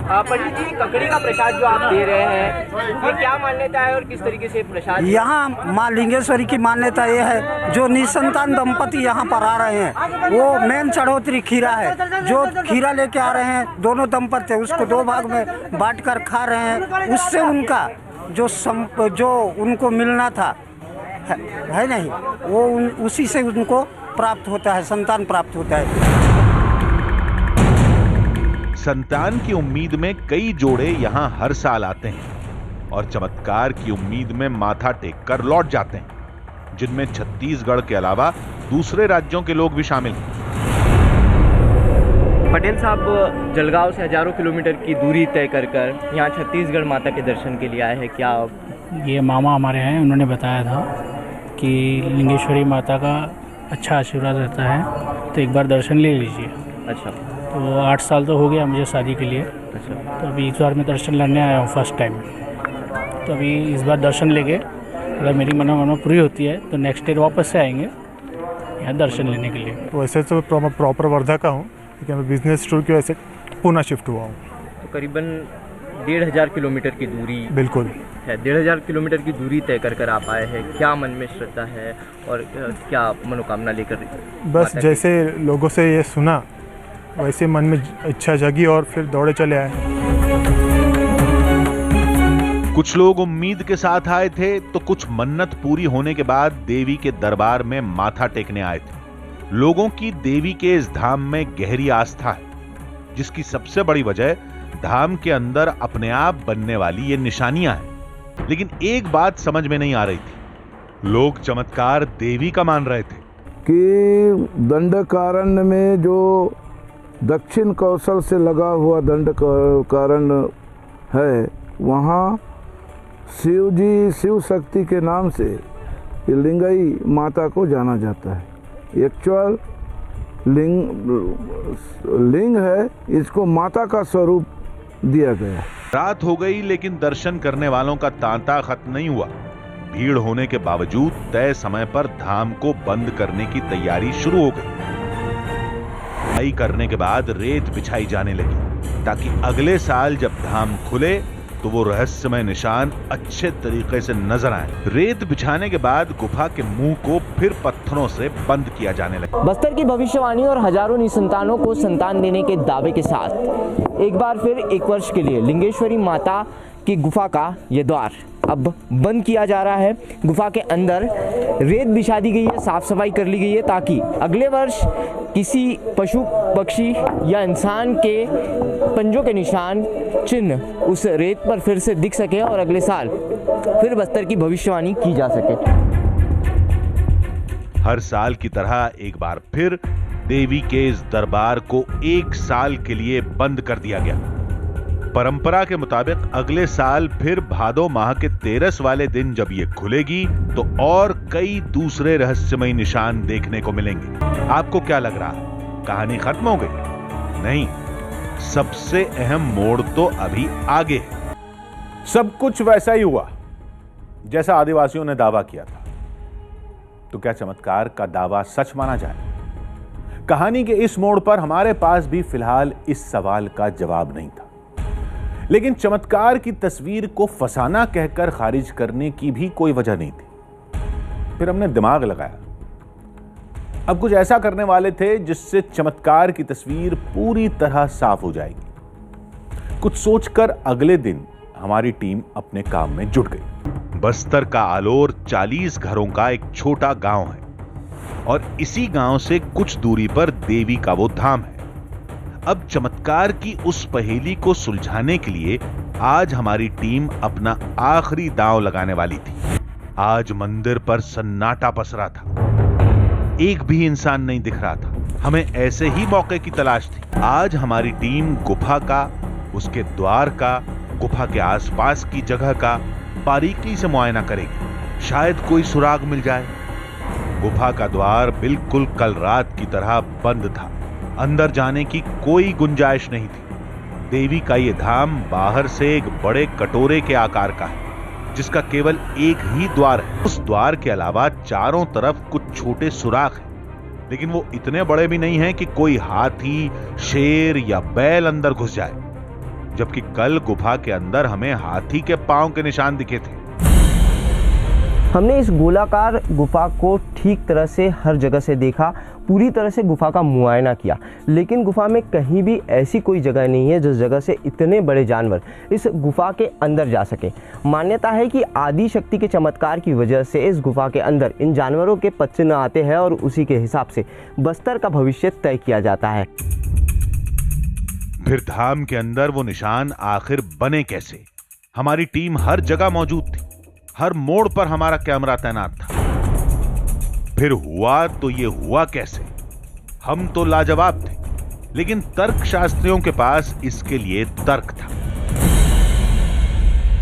पंडित जी, ककड़ी का प्रसाद जो आप दे रहे हैं, ये क्या मान्यता है और किस तरीके से प्रसाद? यहाँ माँ लिंगेश्वरी की मान्यता ये है, जो निसंतान दंपति यहाँ पर आ रहे हैं वो मेन चढ़ोतरी खीरा है। जो खीरा लेके आ रहे हैं दोनों दंपति, उसको 2 भाग में बांटकर खा रहे हैं। उससे उनका जो उनको मिलना था है नहीं, वो उसी से उनको प्राप्त होता है, संतान प्राप्त होता है। संतान की उम्मीद में कई जोड़े यहाँ हर साल आते हैं और चमत्कार की उम्मीद में माथा टेककर लौट जाते हैं, जिनमें छत्तीसगढ़ के अलावा दूसरे राज्यों के लोग भी शामिल हैं। पटेल साहब जलगांव से हजारों किलोमीटर की दूरी तय कर यहाँ छत्तीसगढ़ माता के दर्शन के लिए आए हैं। क्या ये मामा हमारे हैं, उन्होंने बताया था कि लिंगेश्वरी माता का अच्छा आशीर्वाद रहता है, तो एक बार दर्शन ले लीजिए। अच्छा, तो 8 साल तो हो गया मुझे शादी के लिए। अच्छा, तो अभी इस बार मैं दर्शन लेने आया हूँ फर्स्ट टाइम। तो अभी इस बार दर्शन लेके अगर मेरी मनोकामना पूरी होती है तो नेक्स्ट ईयर वापस से आएंगे यहाँ दर्शन लेने के लिए। वैसे तो प्रॉपर वर्धा का हूँ, लेकिन मैं बिजनेस टूर की वजह से पुणे शिफ्ट हुआ हूँ। तो करीबन 1500 किलोमीटर की दूरी बिल्कुल है। 1500 किलोमीटर की दूरी तय कर आप आए हैं। क्या मन में श्रद्धा है और क्या मनोकामना लेकर? बस जैसे लोगों से ये सुना वैसे मन में इच्छा जगी और फिर दौड़े चले आए। कुछ लोग उम्मीद के साथ आए थे तो कुछ मन्नत पूरी होने के बाद देवी के दरबार में माथा टेकने आए थे। लोगों की देवी के इस धाम में गहरी आस्था है, जिसकी सबसे बड़ी वजह धाम के अंदर अपने आप बनने वाली ये निशानियां हैं। लेकिन एक बात समझ में नहीं आ रही थी, लोग चमत्कार देवी का मान रहे थे कि दंडकारण्य में जो दक्षिण कौशल से लगा हुआ दंडकारण्य है, वहाँ शिव जी शिव शक्ति के नाम से ये लिंगाई माता को जाना जाता है। एक्चुअल लिंग है, इसको माता का स्वरूप दिया गया। रात हो गई लेकिन दर्शन करने वालों का तांता खत्म नहीं हुआ। भीड़ होने के बावजूद तय समय पर धाम को बंद करने की तैयारी शुरू हो गई। करने के बाद रेत बिछाई जाने लगी ताकि अगले साल जब धाम खुले तो वो रहस्यमय निशान अच्छे तरीके से नजर आए। रेत बिछाने के बाद गुफा के मुंह को फिर पत्थरों से बंद किया जाने लगा। बस्तर की भविष्यवाणी और हजारों निसंतानों को संतान देने के दावे के साथ एक बार फिर 1 वर्ष के लिए लिंगेश्वरी माता की गुफा का ये द्वार अब बंद किया जा रहा है। गुफा के अंदर रेत बिछा दी गई है, साफ सफाई कर ली गई है ताकि अगले वर्ष किसी पशु पक्षी या इंसान के पंजों के निशान चिन्ह उस रेत पर फिर से दिख सके और अगले साल फिर बस्तर की भविष्यवाणी की जा सके। हर साल की तरह एक बार फिर देवी के इस दरबार को 1 साल के लिए बंद कर दिया गया। परंपरा के मुताबिक अगले साल फिर भादो माह के 13 वाले दिन जब ये खुलेगी तो और कई दूसरे रहस्यमय निशान देखने को मिलेंगे। आपको क्या लग रहा है, कहानी खत्म हो गई? नहीं, सबसे अहम मोड़ तो अभी आगे है। सब कुछ वैसा ही हुआ जैसा आदिवासियों ने दावा किया था। तो क्या चमत्कार का दावा सच माना जाए? कहानी के इस मोड़ पर हमारे पास भी फिलहाल इस सवाल का जवाब नहीं था, लेकिन चमत्कार की तस्वीर को फसाना कहकर खारिज करने की भी कोई वजह नहीं थी। फिर हमने दिमाग लगाया। अब कुछ ऐसा करने वाले थे जिससे चमत्कार की तस्वीर पूरी तरह साफ हो जाएगी। कुछ सोचकर अगले दिन हमारी टीम अपने काम में जुट गई। बस्तर का आलोर 40 घरों का एक छोटा गांव है और इसी गांव से कुछ दूरी पर देवी का वो धाम है। अब चमत्कार की उस पहेली को सुलझाने के लिए आज हमारी टीम अपना आखिरी दांव लगाने वाली थी। आज मंदिर पर सन्नाटा पसरा था, एक भी इंसान नहीं दिख रहा था। हमें ऐसे ही मौके की तलाश थी। आज हमारी टीम गुफा का, उसके द्वार का, गुफा के आसपास की जगह का बारीकी से मुआयना करेगी। शायद कोई सुराग मिल जाए। गुफा का द्वार बिल्कुल कल रात की तरह बंद था। अंदर जाने की कोई गुंजाइश नहीं थी। देवी का ये धाम बाहर से एक बड़े कटोरे के आकार का है जिसका केवल एक ही द्वार है। उस द्वार के अलावा चारों तरफ कुछ छोटे सुराख हैं, लेकिन वो इतने बड़े भी नहीं हैं कि कोई हाथी, शेर या बैल अंदर घुस जाए। जबकि कल गुफा के अंदर हमें हाथी के पांव के निशान दिखे थे। हमने इस गोलाकार गुफा को ठीक तरह से हर जगह से देखा, पूरी तरह से गुफा का मुआयना किया, लेकिन गुफा में कहीं भी ऐसी कोई जगह नहीं है जिस जगह से इतने बड़े जानवर इस गुफा के अंदर जा सके। मान्यता है कि आदि शक्ति के चमत्कार की वजह से इस गुफा के अंदर इन जानवरों के पद चिन्ह आते हैं और उसी के हिसाब से बस्तर का भविष्य तय किया जाता है। फिर धाम के अंदर वो निशान आखिर बने कैसे? हमारी टीम हर जगह मौजूद थी, हर मोड़ पर हमारा कैमरा तैनात था। फिर हुआ तो ये हुआ कैसे? हम तो लाजवाब थे, लेकिन तर्क शास्त्रियों के पास इसके लिए तर्क था।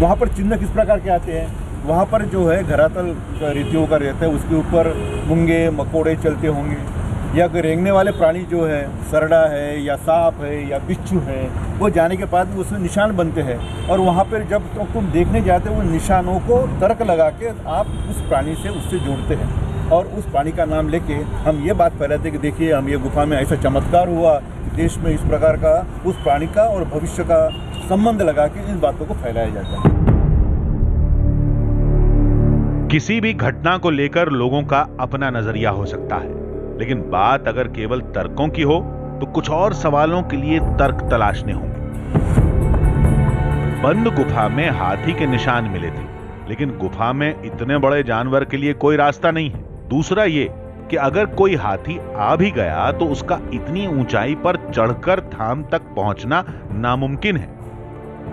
वहां पर चिन्ह किस प्रकार के आते हैं? वहां पर जो है धरातल रीतियों का रहता है, उसके ऊपर मूंगे मकोड़े चलते होंगे, या कोई रेंगने वाले प्राणी जो है, सरड़ा है या सांप है या बिच्छू है, वो जाने के बाद उसमें निशान बनते हैं। और वहाँ पर जब तो तुम देखने जाते हो, उन निशानों को तर्क लगा के आप उस प्राणी से उससे जोड़ते हैं और उस प्राणी का नाम लेके हम ये बात फैलाते हैं कि देखिए हम ये गुफा में ऐसा चमत्कार हुआ, देश में इस प्रकार का उस प्राणी का और भविष्य का संबंध लगा के इन बातों को फैलाया जाता है। किसी भी घटना को लेकर लोगों का अपना नजरिया हो सकता है, लेकिन बात अगर केवल तर्कों की हो तो कुछ और सवालों के लिए तर्क तलाशने होंगे। बंद गुफा में हाथी के निशान मिले थे, लेकिन गुफा में इतने बड़े जानवर के लिए कोई रास्ता नहीं है। दूसरा ये कि अगर कोई हाथी आ भी गया तो उसका इतनी ऊंचाई पर चढ़कर धाम तक पहुंचना नामुमकिन है,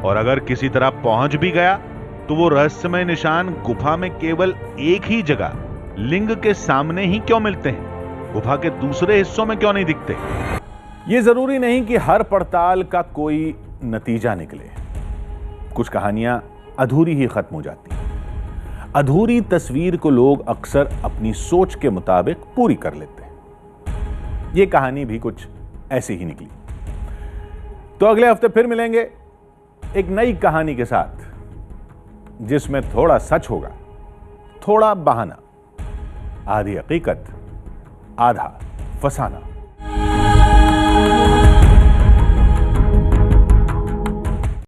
और अगर किसी तरह पहुंच भी गया तो वो रहस्यमय निशान गुफा में केवल एक ही जगह लिंग के सामने ही क्यों मिलते हैं? गुफा के दूसरे हिस्सों में क्यों नहीं दिखते? ये जरूरी नहीं कि हर पड़ताल का कोई नतीजा निकले। कुछ कहानियां अधूरी ही खत्म हो जाती है। अधूरी तस्वीर को लोग अक्सर अपनी सोच के मुताबिक पूरी कर लेते हैं। यह कहानी भी कुछ ऐसी ही निकली। तो अगले हफ्ते फिर मिलेंगे एक नई कहानी के साथ, जिसमें थोड़ा सच होगा, थोड़ा बहाना, आधी हकीकत, आधा फसाना।